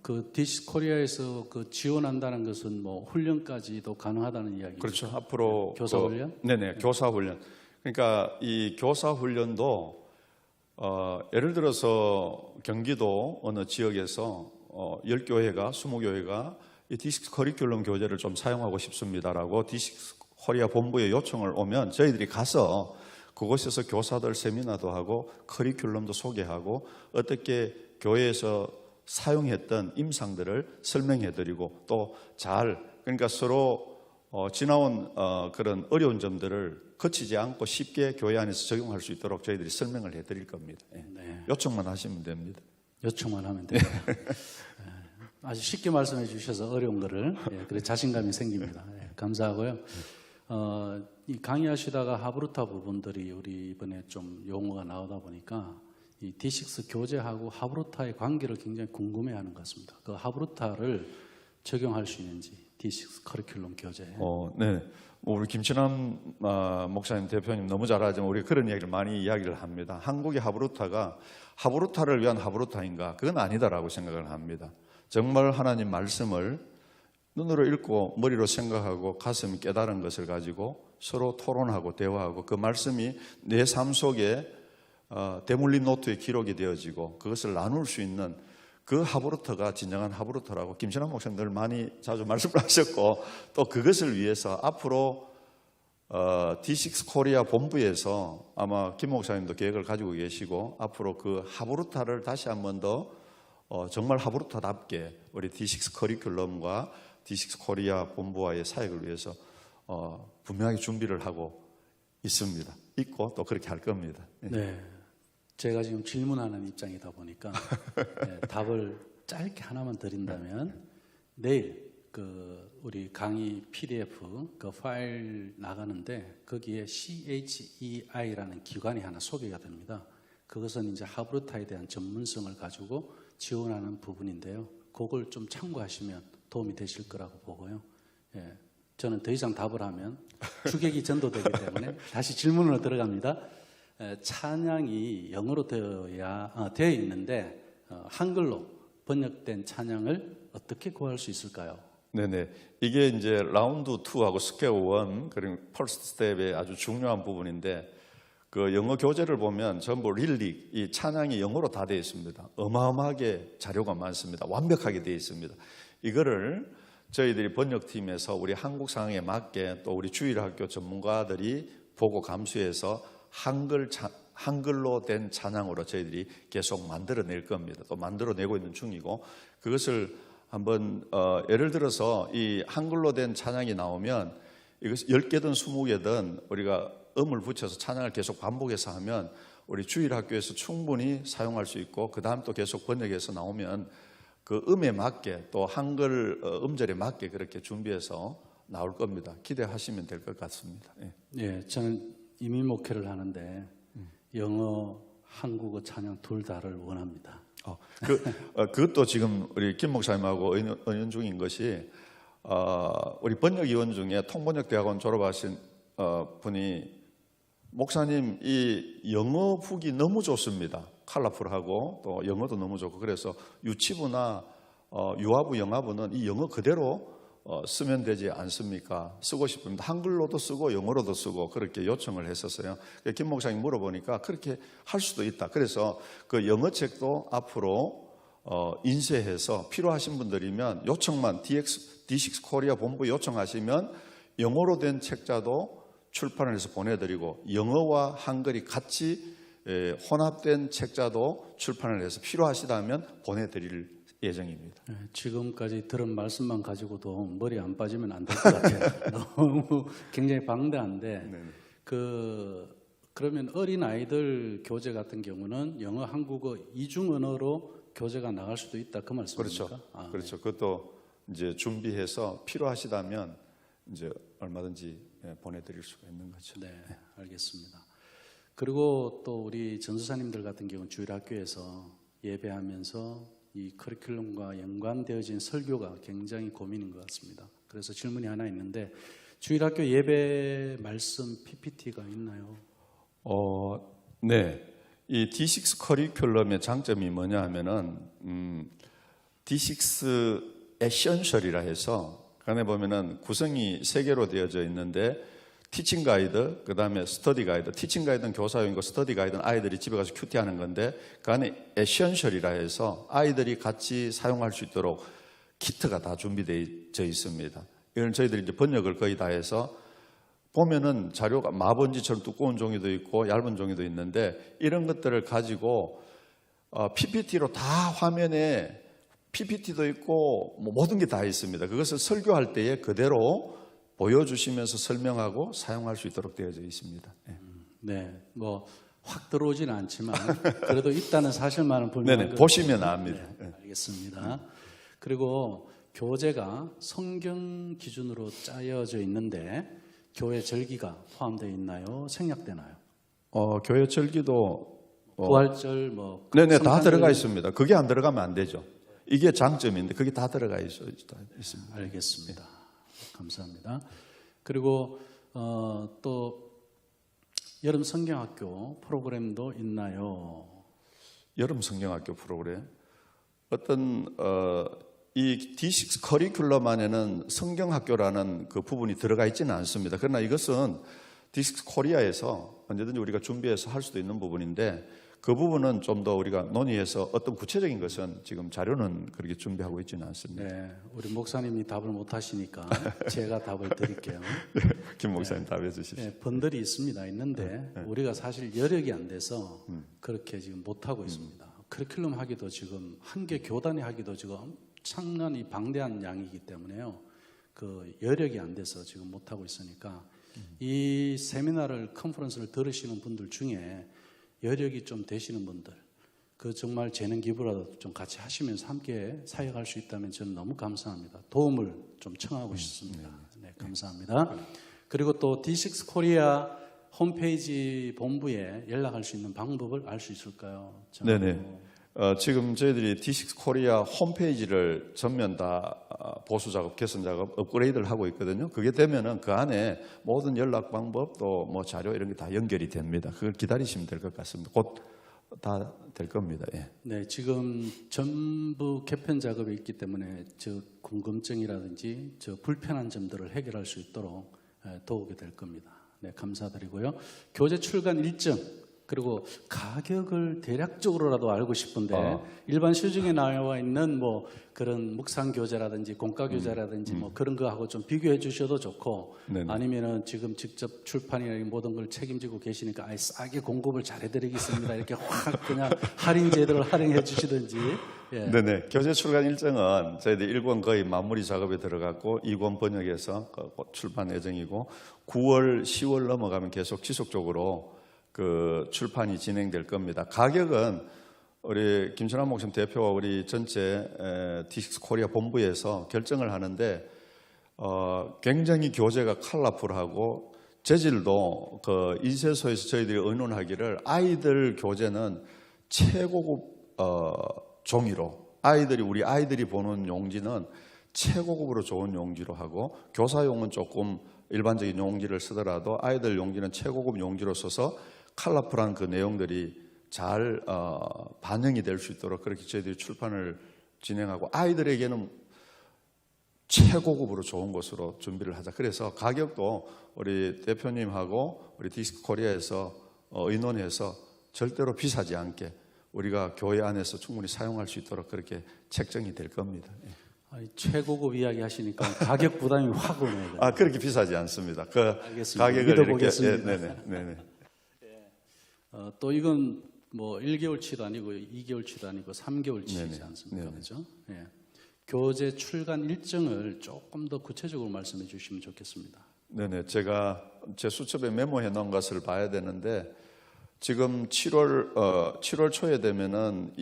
그 D6 코리아에서 그 지원한다는 것은 뭐 훈련까지도 가능하다는 이야기죠. 그렇죠. 앞으로 교사 훈련? 네네, 교사 훈련. 그러니까 이 교사 훈련도 예를 들어서 경기도 어느 지역에서 10교회가 20교회가 이 D6 커리큘럼 교재를 좀 사용하고 싶습니다라고 D6 코리아 본부에 요청을 오면 저희들이 가서 그곳에서 교사들 세미나도 하고 커리큘럼도 소개하고 어떻게 교회에서 사용했던 임상들을 설명해드리고 또 그러니까 서로 지나온 그런 어려운 점들을 거치지 않고 쉽게 교회 안에서 적용할 수 있도록 저희들이 설명을 해드릴 겁니다. 예. 네. 요청만 하시면 됩니다. 요청만 하면 됩니다. 아주 쉽게 말씀해 주셔서 어려운 거를 그래 자신감이 생깁니다. 감사하고요. 이 강의하시다가 하브루타 부분들이 우리 이번에 좀 용어가 나오다 보니까 이 D6 교재하고 하브루타의 관계를 굉장히 궁금해하는 것 같습니다. 그 하브루타를 적용할 수 있는지 D6 커리큘럼 교재에. 네. 우리 김친남 목사님 대표님 너무 잘 알지만 우리 그런 이야기를 많이 이야기를 합니다. 한국의 하브루타가 하브루타를 위한 하브루타인가? 그건 아니다라고 생각을 합니다. 정말 하나님 말씀을 눈으로 읽고 머리로 생각하고 가슴이 깨달은 것을 가지고 서로 토론하고 대화하고 그 말씀이 내 삶 속에 대물림 노트에 기록이 되어지고 그것을 나눌 수 있는 그 하브루터가 진정한 하브루터라고 김신환 목사님 늘 많이 자주 말씀을 하셨고 또 그것을 위해서 앞으로 D6 코리아 본부에서 아마 김 목사님도 계획을 가지고 계시고 앞으로 그 하브루타를 다시 한 번 더 정말 하브루타답게 우리 D6 커리큘럼과 D6 코리아 본부와의 사역을 위해서 분명하게 준비를 하고 있습니다. 있고 또 그렇게 할 겁니다. 네. 제가 지금 질문하는 입장이다 보니까 답을 짧게 하나만 드린다면 내일 그 우리 강의 PDF 그 파일 나가는데 거기에 CHEI라는 기관이 하나 소개가 됩니다. 그것은 이제 하브루타에 대한 전문성을 가지고 지원하는 부분인데요. 그걸 좀 참고하시면 도움이 되실 거라고 보고요. 저는 더 이상 답을 하면 주객이 전도되기 때문에 다시 질문으로 들어갑니다. 찬양이 영어로 되어 있는데 한글로 번역된 찬양을 어떻게 구할 수 있을까요? 네네. 이게 이제 라운드 2하고 스퀘어 1 그리고 퍼스트 스텝의 아주 중요한 부분인데 그 영어 교재를 보면 전부 릴릭 이 찬양이 영어로 다 되어 있습니다. 어마어마하게 자료가 많습니다. 완벽하게 되어 있습니다. 이거를 저희들이 번역팀에서 우리 한국 상황에 맞게 또 우리 주일학교 전문가들이 보고 감수해서 한글로 된 찬양으로 저희들이 계속 만들어낼 겁니다. 또 만들어내고 있는 중이고 그것을 한번 예를 들어서 이 한글로 된 찬양이 나오면 이것이 10개든 20개든 우리가 음을 붙여서 찬양을 계속 반복해서 하면 우리 주일학교에서 충분히 사용할 수 있고 그 다음 또 계속 번역해서 나오면 그 음에 맞게 또 한글 음절에 맞게 그렇게 준비해서 나올 겁니다. 기대하시면 될 것 같습니다. 예, 저는 이민 목회를 하는데 영어, 한국어 찬양 둘 다를 원합니다. 그것도 지금 우리 김 목사님하고 의논 중인 것이 우리 번역위원 중에 통번역대학원 졸업하신 분이 목사님 이 영어 북이 너무 좋습니다. 컬러풀하고 또 영어도 너무 좋고 그래서 유치부나 유아부, 영아부는 이 영어 그대로 쓰면 되지 않습니까? 쓰고 싶습니다. 한글로도 쓰고 영어로도 쓰고 그렇게 요청을 했었어요. 김 목사님 물어보니까 그렇게 할 수도 있다. 그래서 그 영어책도 앞으로 인쇄해서 필요하신 분들이면 요청만 D6 코리아 본부 요청하시면 영어로 된 책자도 출판을 해서 보내드리고 영어와 한글이 같이 혼합된 책자도 출판을 해서 필요하시다면 보내드릴 예정입니다. 지금까지 들은 말씀만 가지고도 머리 안 빠지면 안 될 것 같아요. 너무 굉장히 방대한데 그러면 어린 아이들 교재 같은 경우는 영어, 한국어 이중 언어로 교재가 나갈 수도 있다 그 말씀입니까? 그렇죠. 그렇죠. 그것도 이제 준비해서 필요하시다면 이제 얼마든지 보내드릴 수가 있는 거죠. 네, 알겠습니다. 그리고 또 우리 전도사님들 같은 경우는 주일학교에서 예배하면서 이 커리큘럼과 연관되어진 설교가 굉장히 고민인 것 같습니다. 그래서 질문이 하나 있는데 주일학교 예배 말씀 PPT가 있나요? 네. 이 D6 커리큘럼의 장점이 뭐냐 하면은 D6 에센셜이라 해서 그 안에 보면은 구성이 3개로 되어져 있는데 티칭 가이드, 그 다음에 스터디 가이드. 티칭 가이드는 교사용이고 스터디 가이드는 아이들이 집에 가서 큐티하는 건데 그 안에 에센셜이라 해서 아이들이 같이 사용할 수 있도록 키트가 다 준비되어 있습니다. 이건 저희들이 이제 번역을 거의 다 해서 보면은 자료가 마번지처럼 두꺼운 종이도 있고 얇은 종이도 있는데 이런 것들을 가지고 PPT로 다 화면에 PPT도 있고 뭐 모든 게 다 있습니다. 그것을 설교할 때에 그대로 보여주시면서 설명하고 사용할 수 있도록 되어져 있습니다. 네. 네, 뭐 확 들어오지는 않지만 그래도 있다는 사실만은 분명히 네네, 보시면 압니다. 네, 알겠습니다. 그리고 교재가 성경 기준으로 짜여져 있는데 교회 절기가 포함되어 있나요? 생략되나요? 교회 절기도 부활절 뭐 네네 다 성탄절 들어가 있습니다. 그게 안 들어가면 안 되죠. 이게 장점인데 그게 다 들어가 있습니다. 알겠습니다. 감사합니다. 그리고 또 여름 성경학교 프로그램도 있나요? 여름 성경학교 프로그램 어떤 이 D6 커리큘럼 안에는 성경학교라는 그 부분이 들어가 있지는 않습니다. 그러나 이것은 D6 코리아에서 언제든지 우리가 준비해서 할 수도 있는 부분인데 그 부분은 좀 더 우리가 논의해서 어떤 구체적인 것은 지금 자료는 그렇게 준비하고 있지는 않습니다. 네, 우리 목사님이 답을 못 하시니까 제가 답을 드릴게요. 김 목사님 답해 주십시오. 네, 번들이 있는데 우리가 사실 여력이 안 돼서 그렇게 지금 못 하고 있습니다. 커리큘럼 하기도 지금 한 개 교단이 하기도 지금 엄청난 방대한 양이기 때문에요. 그 여력이 안 돼서 지금 못 하고 있으니까 이 세미나를 컨퍼런스를 들으시는 분들 중에 여력이 좀 되시는 분들, 그 정말 재능 기부라도 좀 같이 하시면서 함께 사역할 수 있다면 저는 너무 감사합니다. 도움을 좀 청하고 싶습니다. 네, 감사합니다. 그리고 또 D6 코리아 홈페이지 본부에 연락할 수 있는 방법을 알 수 있을까요? 네네. 지금 저희들이 D6 코리아 홈페이지를 전면 다 보수 작업, 개선 작업, 업그레이드를 하고 있거든요. 그게 되면은 그 안에 모든 연락 방법 또 뭐 자료 이런 게 다 연결이 됩니다. 그걸 기다리시면 될 것 같습니다. 곧 다 될 겁니다. 예. 네, 지금 전부 개편 작업이 있기 때문에 저 궁금증이라든지 저 불편한 점들을 해결할 수 있도록 도우게 될 겁니다. 네, 감사드리고요. 교재 출간 일정 그리고 가격을 대략적으로라도 알고 싶은데 일반 시중에 나와 있는 뭐 그런 묵상 교재라든지 공과 교재라든지 뭐 그런 거하고 좀 비교해 주셔도 좋고 네네. 아니면은 지금 직접 출판이나 모든 걸 책임지고 계시니까 아예 싸게 공급을 잘 해드리겠습니다 이렇게 확 그냥 할인 제도를 할인해 주시든지. 예. 네네. 교재 출간 일정은 저희들 1권 거의 마무리 작업에 들어갔고 2권 번역해서 출판 예정이고 9월, 10월 넘어가면 계속 지속적으로 그 출판이 진행될 겁니다. 가격은 우리 김천환 목사님 대표와 우리 전체 D6 코리아 본부에서 결정을 하는데 굉장히 교재가 컬러풀하고 재질도 그 인쇄소에서 저희들이 의논하기를 아이들 교재는 최고급 종이로 우리 아이들이 보는 용지는 최고급으로 좋은 용지로 하고 교사용은 조금 일반적인 용지를 쓰더라도 아이들 용지는 최고급 용지로 써서 컬러풀한 그 내용들이 잘 반영이 될 수 있도록 그렇게 저희들이 출판을 진행하고 아이들에게는 최고급으로 좋은 것으로 준비를 하자. 그래서 가격도 우리 대표님하고 우리 D6 코리아에서 의논해서 절대로 비싸지 않게 우리가 교회 안에서 충분히 사용할 수 있도록 그렇게 책정이 될 겁니다. 아니, 최고급 이야기 하시니까 가격 부담이 확 오네요. 그렇게 비싸지 않습니다. 그 알겠습니다. 가격을 이렇게 믿어보겠습니다. 네네. 또 이건 뭐 1개월치도 아니고 2개월치도 아니고 3개월치이지 네네. 않습니까? 네네. 그렇죠? 예. 교재 출간 일정을 조금 더 구체적으로 말씀해 주시면 좋겠습니다. 네네. 제가 제 수첩에 메모해 놓은 것을 봐야 되는데 지금 7월 초에 되면은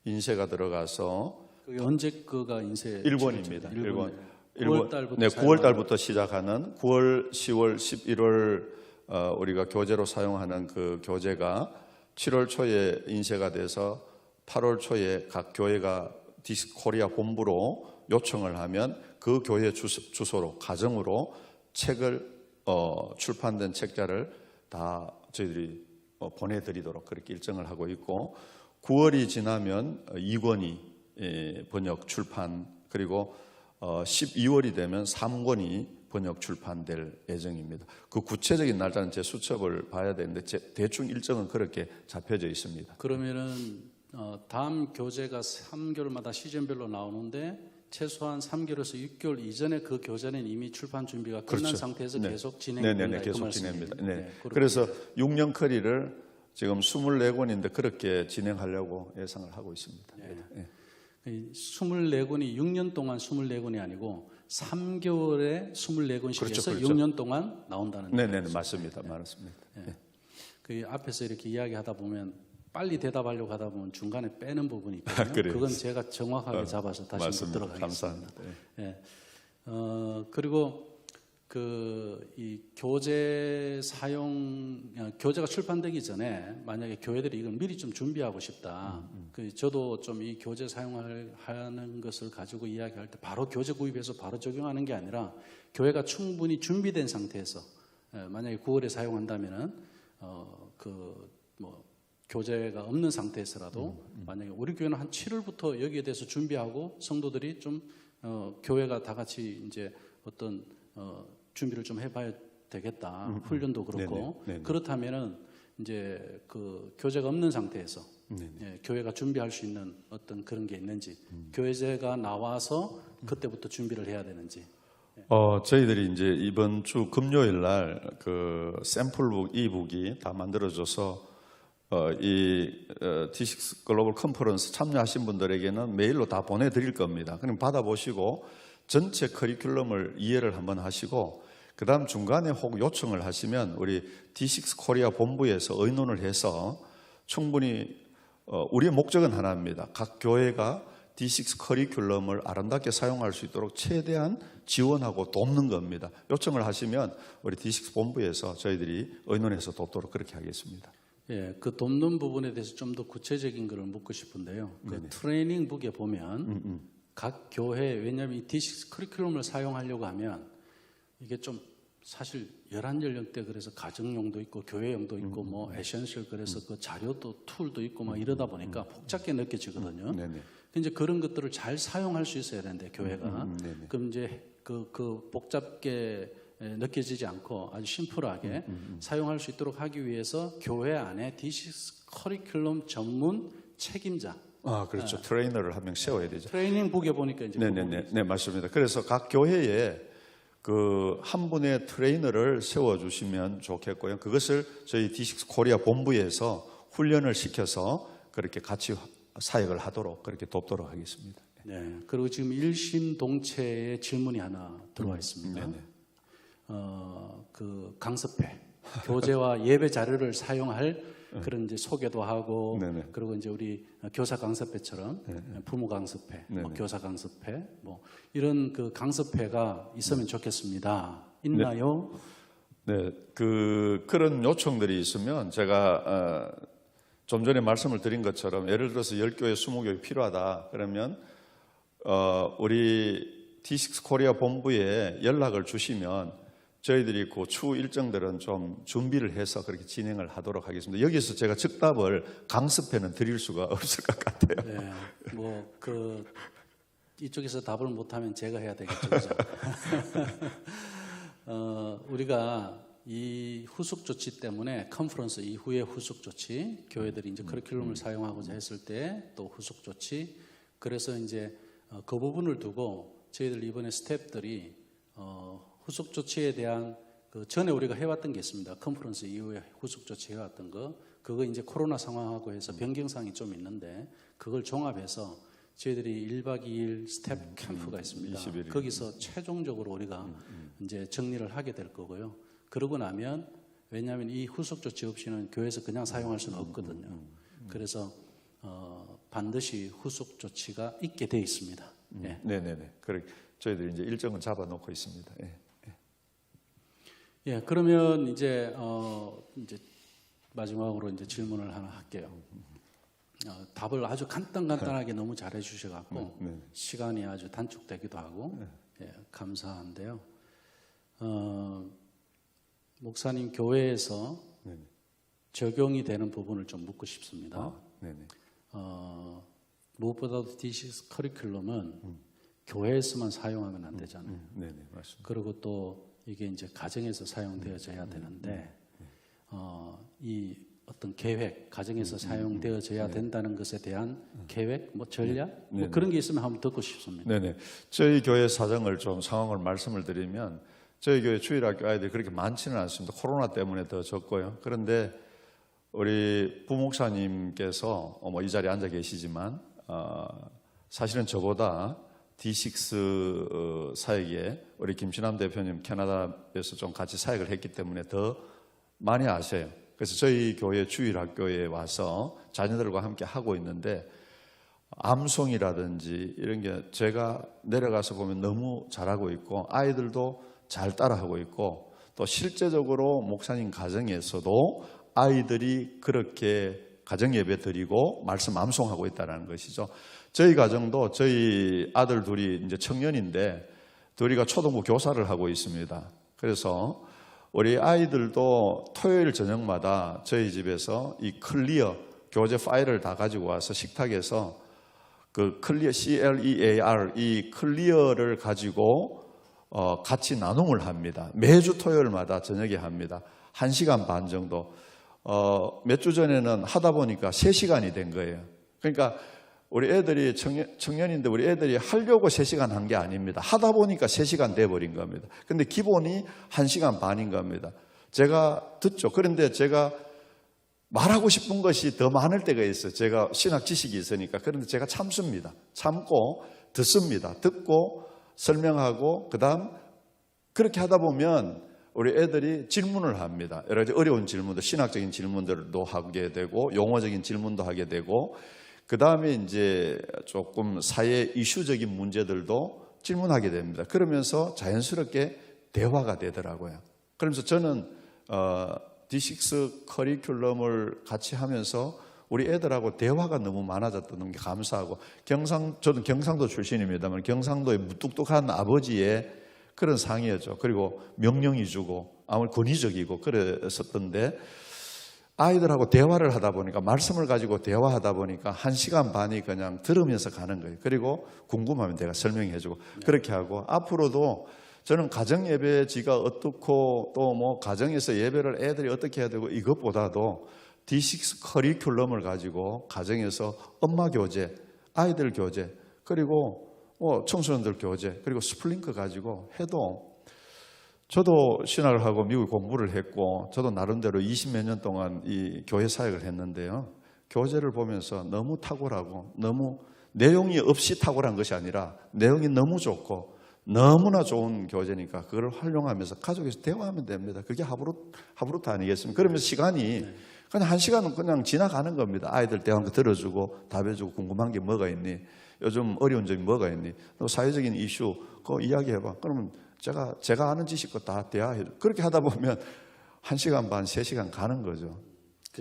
인쇄가 들어가서 그게 언제 거가 인쇄? 1권입니다. 1권. 9월 달부터 네, 9월 달부터 시작하는 9월, 10월, 11월 우리가 교재로 사용하는 그 교재가 7월 초에 인쇄가 돼서 8월 초에 각 교회가 D6 코리아 본부로 요청을 하면 그 교회 주소로 가정으로 책을 출판된 책자를 다 저희들이 보내드리도록 그렇게 일정을 하고 있고 9월이 지나면 2권이 번역 출판 그리고 12월이 되면 3권이 번역 출판될 예정입니다. 그 구체적인 날짜는 제 수첩을 봐야 되는데 대충 일정은 그렇게 잡혀져 있습니다. 그러면은 다음 교재가 3개월마다 시즌별로 나오는데 최소한 3개월에서 6개월 이전에 그 교재는 이미 출판 준비가 끝난 그렇죠. 상태에서 네. 계속 진행된다. 네네네, 그 계속 말씀이에요. 진행합니다. 네. 그렇군요. 그래서 6년 커리를 지금 24권인데 그렇게 진행하려고 예상을 하고 있습니다. 네. 이 24권이 6년 동안 24권이 아니고 3개월에 24권씩 그렇죠, 해서 그렇죠. 6년 동안 나온다는 거예요. 네네, 맞습니다. 맞습니다. 네. 그 앞에서 이렇게 이야기하다 보면 빨리 대답하려고 하다 보면 중간에 빼는 부분이 있거든요. 그래요. 그건 제가 정확하게 잡아서 다시 한번 맞습니다. 들어가겠습니다. 감사합니다. 예. 그리고 이 교재 교재가 출판되기 전에 만약에 교회들이 이걸 미리 좀 준비하고 싶다. 저도 좀 이 교재 사용하는 것을 가지고 이야기할 때 바로 교재 구입해서 바로 적용하는 게 아니라 교회가 충분히 준비된 상태에서 만약에 9월에 사용한다면은 교재가 없는 상태에서라도 만약에 우리 교회는 한 7월부터 여기에 대해서 준비하고 성도들이 좀 교회가 다 같이 이제 어떤 준비를 좀 해봐야 되겠다. 훈련도 그렇고 네네. 그렇다면은 이제 그 교재가 없는 상태에서 예, 교회가 준비할 수 있는 어떤 그런 게 있는지 교재가 나와서 그때부터 준비를 해야 되는지. 저희들이 이제 이번 주 금요일 날 그 샘플북 이북이 다 만들어져서 D6 글로벌 컨퍼런스 참여하신 분들에게는 메일로 다 보내드릴 겁니다. 그럼 받아보시고 전체 커리큘럼을 이해를 한번 하시고 그 다음 중간에 혹 요청을 하시면 우리 D6 코리아 본부에서 의논을 해서 충분히 우리의 목적은 하나입니다. 각 교회가 D6 커리큘럼을 아름답게 사용할 수 있도록 최대한 지원하고 돕는 겁니다. 요청을 하시면 우리 D6 본부에서 저희들이 의논해서 돕도록 그렇게 하겠습니다. 예, 그 돕는 부분에 대해서 좀 더 구체적인 것을 묻고 싶은데요. 그 트레이닝북에 보면 각 교회, 왜냐하면 이 D6 커리큘럼을 사용하려고 하면 이게 좀 사실 11연령대 그래서 가정용도 있고 교회용도 있고 뭐 에센셜 그래서 그 자료도 툴도 있고 막 이러다 보니까 복잡게 느껴지거든요. 네네. 이제 그런 것들을 잘 사용할 수 있어야 되는데 교회가 네네. 그럼 이제 그 복잡게 느껴지지 않고 아주 심플하게 사용할 수 있도록 하기 위해서 교회 안에 D6 커리큘럼 전문 책임자 그렇죠. 트레이너를 한 명 세워야 되죠. 트레이닝북에 보니까 이제 네, 맞습니다. 그래서 각 교회에 그 한 분의 트레이너를 세워주시면 좋겠고요. 그것을 저희 D6 코리아 본부에서 훈련을 시켜서 그렇게 같이 사역을 하도록 그렇게 돕도록 하겠습니다. 네. 그리고 지금 일심동체의 질문이 하나 들어와 있습니다. 네네. 그 강습회, 교재와 예배 자료를 사용할 그런 이제 소개도 하고, 네네. 그리고 이제 우리 교사 강습회처럼 부모 강습회, 뭐 네네. 교사 강습회, 뭐 이런 그 강습회가 있으면 좋겠습니다. 있나요? 네, 그런 요청들이 있으면 제가 좀 전에 말씀을 드린 것처럼 예를 들어서 10교회, 20교회 필요하다 그러면 우리 D6 코리아 본부에 연락을 주시면 저희들이 그 추후 일정들은 좀 준비를 해서 그렇게 진행을 하도록 하겠습니다. 여기서 제가 즉답을 강습회는 드릴 수가 없을 것 같아요. 네, 뭐 그 이쪽에서 답을 못하면 제가 해야 되겠죠, 그죠? 우리가 이 후속 조치 때문에 컨퍼런스 이후에 후속 조치, 교회들이 이제 커리큘럼을 사용하고자 했을 때 또 후속 조치, 그래서 이제 그 부분을 두고 저희들 이번에 스태프들이 후속 조치에 대한 그 전에 우리가 해왔던 게 있습니다. 컨퍼런스 이후에 후속 조치 해왔던 거, 그거 이제 코로나 상황하고 해서 변경사항이 좀 있는데 그걸 종합해서 저희들이 1박 2일 스텝 캠프가 있습니다. 21일. 거기서 최종적으로 우리가 이제 정리를 하게 될 거고요. 그러고 나면 왜냐하면 이 후속 조치 없이는 교회에서 그냥 사용할 수는 없거든요. 그래서 반드시 후속 조치가 있게 돼 있습니다. 예. 네네네. 그래 저희들이 이제 일정은 잡아놓고 있습니다. 예. 예, 그러면 이제 마지막으로 이제 질문을 하나 할게요. 답을 아주 간단하게 너무 잘해 주셔갖고 시간이 아주 단축되기도 하고 예, 감사한데요. 목사님 교회에서 적용이 되는 부분을 좀 묻고 싶습니다. 네네. 무엇보다도 D6 커리큘럼은 교회에서만 사용하면 안 되잖아요. 네네, 맞습니다. 그리고 또 이게 이제 가정에서 사용되어져야 되는데 이 어떤 계획, 가정에서 사용되어져야 된다는 것에 대한 계획, 뭐 전략, 뭐 그런 게 있으면 한번 듣고 싶습니다. 네네. 저희 교회 사정을 좀 상황을 말씀을 드리면 저희 교회 주일학교 아이들이 그렇게 많지는 않습니다. 코로나 때문에 더 적고요. 그런데 우리 부목사님께서 뭐 이 자리에 앉아 계시지만 사실은 저보다 D6 사역에 우리 김신남 대표님 캐나다에서 좀 같이 사역을 했기 때문에 더 많이 아셔요. 그래서 저희 교회 주일학교에 와서 자녀들과 함께 하고 있는데 암송이라든지 이런 게 제가 내려가서 보면 너무 잘하고 있고 아이들도 잘 따라하고 있고 또 실제적으로 목사님 가정에서도 아이들이 그렇게 가정 예배 드리고 말씀 암송하고 있다는 것이죠. 저희 가정도 저희 아들 둘이 이제 청년인데 둘이가 초등부 교사를 하고 있습니다. 그래서 우리 아이들도 토요일 저녁마다 저희 집에서 이 클리어 교재 파일을 다 가지고 와서 식탁에서 그 클리어 CLEAR 이 클리어를 가지고 같이 나눔을 합니다. 매주 토요일마다 저녁에 합니다. 1시간 반 정도. 몇 주 전에는 하다 보니까 3시간이 된 거예요. 그러니까 우리 애들이 청년인데 우리 애들이 하려고 3시간 한 게 아닙니다. 하다 보니까 3시간 돼버린 겁니다. 근데 기본이 1시간 반인 겁니다. 제가 듣죠. 그런데 제가 말하고 싶은 것이 더 많을 때가 있어요. 제가 신학 지식이 있으니까. 그런데 제가 참습니다. 참고 듣습니다. 듣고 설명하고 그다음 그렇게 하다 보면 우리 애들이 질문을 합니다. 여러 가지 어려운 질문들, 신학적인 질문들도 하게 되고 용어적인 질문도 하게 되고 그 다음에 이제 조금 사회 이슈적인 문제들도 질문하게 됩니다. 그러면서 자연스럽게 대화가 되더라고요. 그러면서 저는 D6 커리큘럼을 같이 하면서 우리 애들하고 대화가 너무 많아졌다는 게 감사하고 저는 경상도 출신입니다만 경상도의 무뚝뚝한 아버지의 그런 상이었죠. 그리고 명령이 주고 아무리 권위적이고 그랬었던데 아이들하고 대화를 하다 보니까 말씀을 가지고 대화하다 보니까 1시간 반이 그냥 들으면서 가는 거예요. 그리고 궁금하면 내가 설명해 주고 그렇게 하고 앞으로도 저는 가정 예배지가 어떻고 또 뭐 가정에서 예배를 애들이 어떻게 해야 되고 이것보다도 D6 커리큘럼을 가지고 가정에서 엄마 교재, 아이들 교재 그리고 청소년들 교재 그리고 스플링크 가지고 해도 저도 신학을 하고 미국 공부를 했고 저도 나름대로 20몇 년 동안 이 교회 사역을 했는데요. 교재를 보면서 너무 탁월하고 너무 내용이 없이 탁월한 것이 아니라 내용이 너무 좋고 너무나 좋은 교재니까 그걸 활용하면서 가족에서 대화하면 됩니다. 그게 하브루트 아니겠습니까? 그러면서 시간이 그냥 1시간은 그냥 지나가는 겁니다. 아이들 대화한 거 들어주고 답해주고 궁금한 게 뭐가 있니? 요즘 어려운 점이 뭐가 있니? 또 사회적인 이슈 그거 이야기해봐. 그러면 제가 아는 지식과 다 대화해. 그렇게 하다 보면 1시간 반, 3시간 가는 거죠.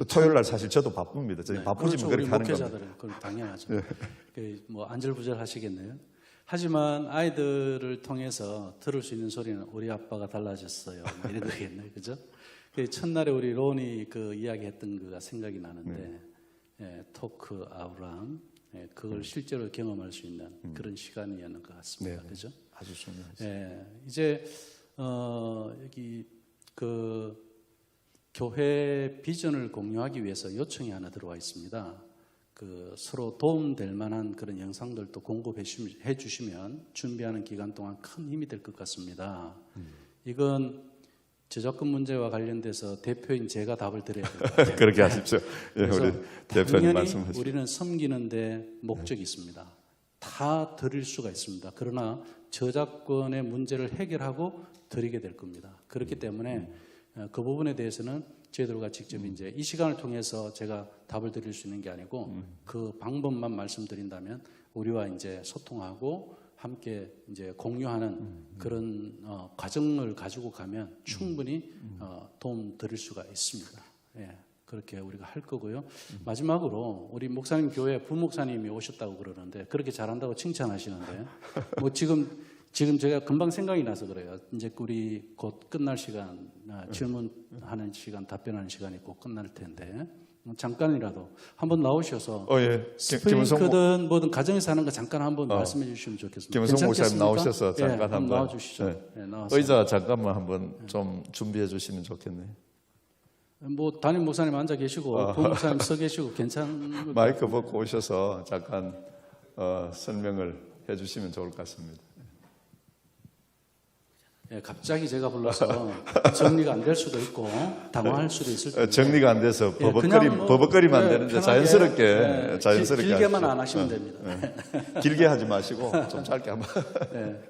토요일 날 사실 저도 바쁩니다. 저희 바쁘지만 그렇죠. 그렇게 우리 하는 겁니다. 목회자들은 그건 당연하죠. 뭐 안절부절 하시겠네요. 하지만 아이들을 통해서 들을 수 있는 소리는 우리 아빠가 달라졌어요. 뭐 이런 거겠네요. 그죠? 첫날에 우리 론이 그 이야기했던 거가 생각이 나는데 토크 아우랑 그걸 실제로 경험할 수 있는 그런 시간이었는 것 같습니다. 그죠? 아주 중요하죠. 이제 여기 그 교회 비전을 공유하기 위해서 요청이 하나 들어와 있습니다. 그 서로 도움될 만한 그런 영상들도 공급해 주시면 준비하는 기간 동안 큰 힘이 될 것 같습니다. 이건 저작권 문제와 관련돼서 대표인 제가 답을 드려야 될 것 같아요. 그렇게 하십시오. 예, 그래서 우리 대표님 당연히 말씀하시죠. 우리는 섬기는데 목적이 있습니다. 다 드릴 수가 있습니다. 그러나 저작권의 문제를 해결하고 드리게 될 겁니다. 그렇기 때문에 그 부분에 대해서는 저희들과 직접 이제 이 시간을 통해서 제가 답을 드릴 수 있는 게 아니고 그 방법만 말씀드린다면 우리와 이제 소통하고 함께 이제 공유하는 그런 과정을 가지고 가면 충분히 도움 드릴 수가 있습니다. 예, 그렇게 우리가 할 거고요. 마지막으로 우리 목사님 교회 부목사님이 오셨다고 그러는데 그렇게 잘한다고 칭찬하시는데 뭐 지금 제가 금방 생각이 나서 그래요. 이제 우리 곧 끝날 시간, 질문하는 시간, 답변하는 시간이 곧 끝날 텐데 잠깐이라도 한번 나오셔서 스프링크든 뭐든 가정에서 하는 거 잠깐 한번 말씀해 주시면 좋겠습니다. 김은성 목사님 괜찮겠습니까? 나오셔서 잠깐 한번 나와주시죠. 네. 나와서. 의자 잠깐만 한번 좀 준비해 주시면 좋겠네요. 뭐 담임 목사님 앉아 계시고 부목사님 서 계시고 괜찮은 마이크 벗고 오셔서 잠깐 설명을 해주시면 좋을 것 같습니다. 예, 갑자기 제가 불러서 정리가 안 될 수도 있고 당황할 수도 있을 텐데 정리가 안 돼서 예, 그냥 뭐, 버벅거리면 안 예, 되는데 편하게, 자연스럽게 자연스럽게 길게만 하십시오. 안 하시면 됩니다. 길게 하지 마시고 좀 짧게 한번. 예,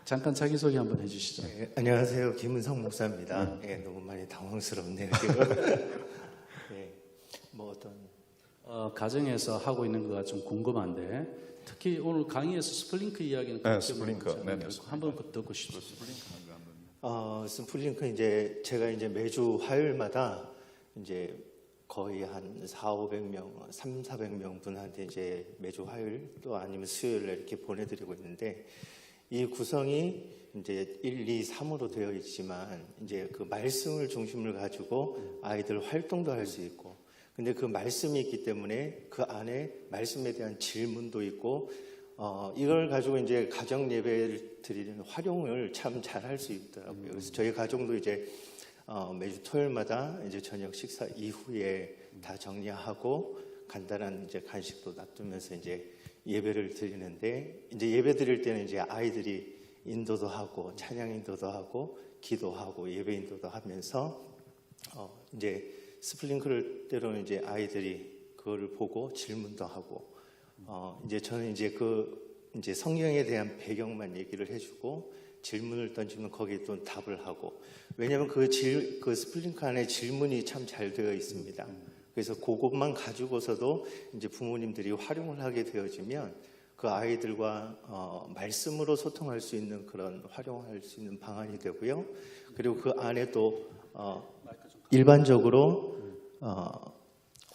잠깐 자기소개 한번 해주시죠. 네, 안녕하세요. 김은성 목사입니다. 예, 너무 많이 당황스럽네요. 지금. 예, 뭐 어떤 가정에서 하고 있는 거가 좀 궁금한데 특히 오늘 강의에서 스플링크 이야기는 네, 스플링크. 네, 네, 한번 듣고 싶어요. 스플링크 이제 제가 이제 매주 화요일마다 이제 거의 한 400~500명, 300~400명 분한테 이제 매주 화요일 또 아니면 수요일에 이렇게 보내드리고 있는데 이 구성이 이제 1, 2, 3으로 되어 있지만 이제 그 말씀을 중심을 가지고 아이들 활동도 할 수 있고 근데 그 말씀이 있기 때문에 그 안에 말씀에 대한 질문도 있고 이걸 가지고 이제 가정 예배를 드리는 활용을 참 잘 할 수 있더라고요. 그래서 저희 가정도 이제 매주 토요일마다 이제 저녁 식사 이후에 다 정리하고 간단한 이제 간식도 놔두면서 이제 예배를 드리는데 이제 예배 드릴 때는 이제 아이들이 인도도 하고 찬양 인도도 하고 기도하고 예배 인도도 하면서 이제 스플링크를 때로는 이제 아이들이 그거를 보고 질문도 하고 이제 저는 이제 이제 성경에 대한 배경만 얘기를 해주고 질문을 던지면 거기에 또 답을 하고 왜냐하면 그 스플링크 안에 질문이 참 잘 되어 있습니다. 그래서 그것만 가지고서도 이제 부모님들이 활용을 하게 되어지면 그 아이들과 말씀으로 소통할 수 있는 그런 활용할 수 있는 방안이 되고요. 그리고 그 안에 또 일반적으로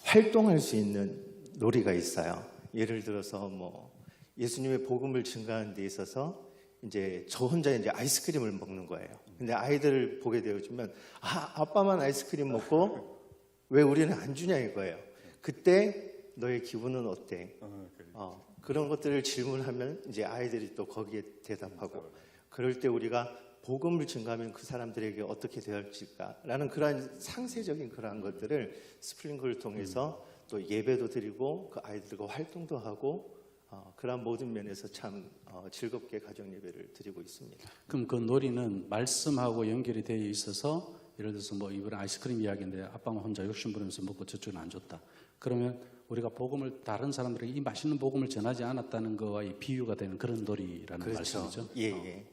활동할 수 있는 놀이가 있어요. 예를 들어서 뭐 예수님의 복음을 증가하는 데 있어서 이제 저 혼자 이제 아이스크림을 먹는 거예요. 근데 아이들을 보게 되어주면 아빠만 아이스크림 먹고 왜 우리는 안 주냐 이거예요. 그때 너의 기분은 어때? 그런 것들을 질문하면 이제 아이들이 또 거기에 대답하고 그럴 때 우리가 복음을 증가하면 그 사람들에게 어떻게 되어질까라는 그러한 상세적인 그러한 것들을 스플링크를 통해서 또 예배도 드리고 그 아이들과 활동도 하고 그러한 모든 면에서 참 즐겁게 가정 예배를 드리고 있습니다. 그럼 그 놀이는 말씀하고 연결이 되어 있어서 예를 들어서 뭐 이번에 아이스크림 이야기인데 아빠가 혼자 욕심부리면서 먹고 저쪽은 안 줬다. 그러면 우리가 복음을 다른 사람들에게 이 맛있는 복음을 전하지 않았다는 거와 이 비유가 되는 그런 놀이라는 그렇죠. 말씀이죠. 예.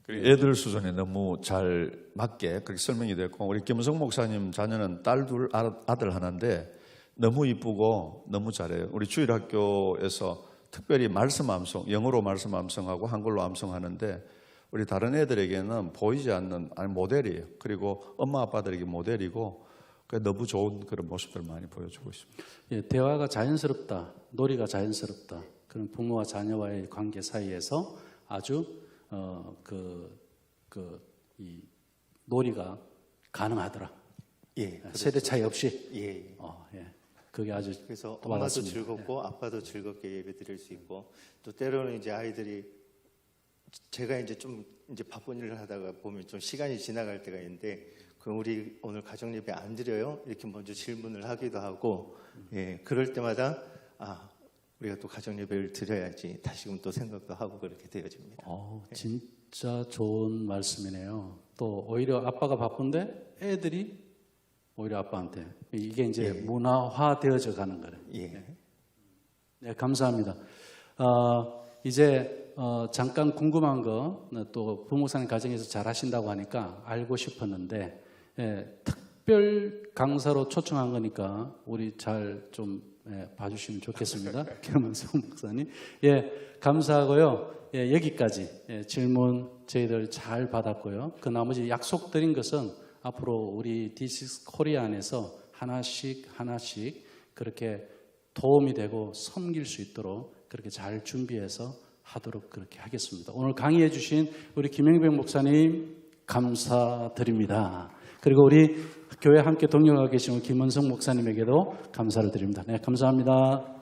그리고 애들 수준에 너무 잘 맞게 그렇게 설명이 됐고 우리 김은성 목사님 자녀는 딸 둘 아들 하나인데 너무 이쁘고 너무 잘해요. 우리 주일학교에서 특별히 말씀 암송, 영어로 말씀 암송하고 한글로 암송하는데 우리 다른 애들에게는 보이지 않는 모델이에요. 그리고 엄마 아빠들에게 모델이고 너무 좋은 그런 모습들을 많이 보여주고 있습니다. 예, 대화가 자연스럽다, 놀이가 자연스럽다. 그런 부모와 자녀와의 관계 사이에서 아주 이 놀이가 가능하더라. 예. 세대 차이 없이. 예. 예. 그게 아주 그래서 또 엄마도 와닿습니다. 즐겁고 아빠도 즐겁게 예배 드릴 수 있고 또 때로는 이제 아이들이 제가 이제 좀 이제 바쁜 일을 하다가 보면 좀 시간이 지나갈 때가 있는데 그럼 우리 오늘 가정 예배 안 드려요? 이렇게 먼저 질문을 하기도 하고 예, 그럴 때마다 우리가 또 가정 예배를 드려야지 다시금 또 생각도 하고 그렇게 되어집니다. 진짜 좋은 말씀이네요. 또 오히려 아빠가 바쁜데 애들이 오히려 아빠한테 이게 이제 문화화되어져 가는 거예요. 예. 네, 감사합니다. 이제 잠깐 궁금한 거 또 부목사님 가정에서 잘 하신다고 하니까 알고 싶었는데 특별 강사로 초청한 거니까 우리 잘 좀 봐주시면 좋겠습니다. 김은성 목사님. 감사하고요. 여기까지 질문 저희들 잘 받았고요. 그 나머지 약속드린 것은 앞으로 우리 D6 코리아 안에서 하나씩 그렇게 도움이 되고 섬길 수 있도록 그렇게 잘 준비해서 하도록 그렇게 하겠습니다. 오늘 강의해 주신 우리 김영백 목사님 감사드립니다. 그리고 우리 교회 함께 동역하고 계신 김은성 목사님에게도 감사를 드립니다. 네, 감사합니다.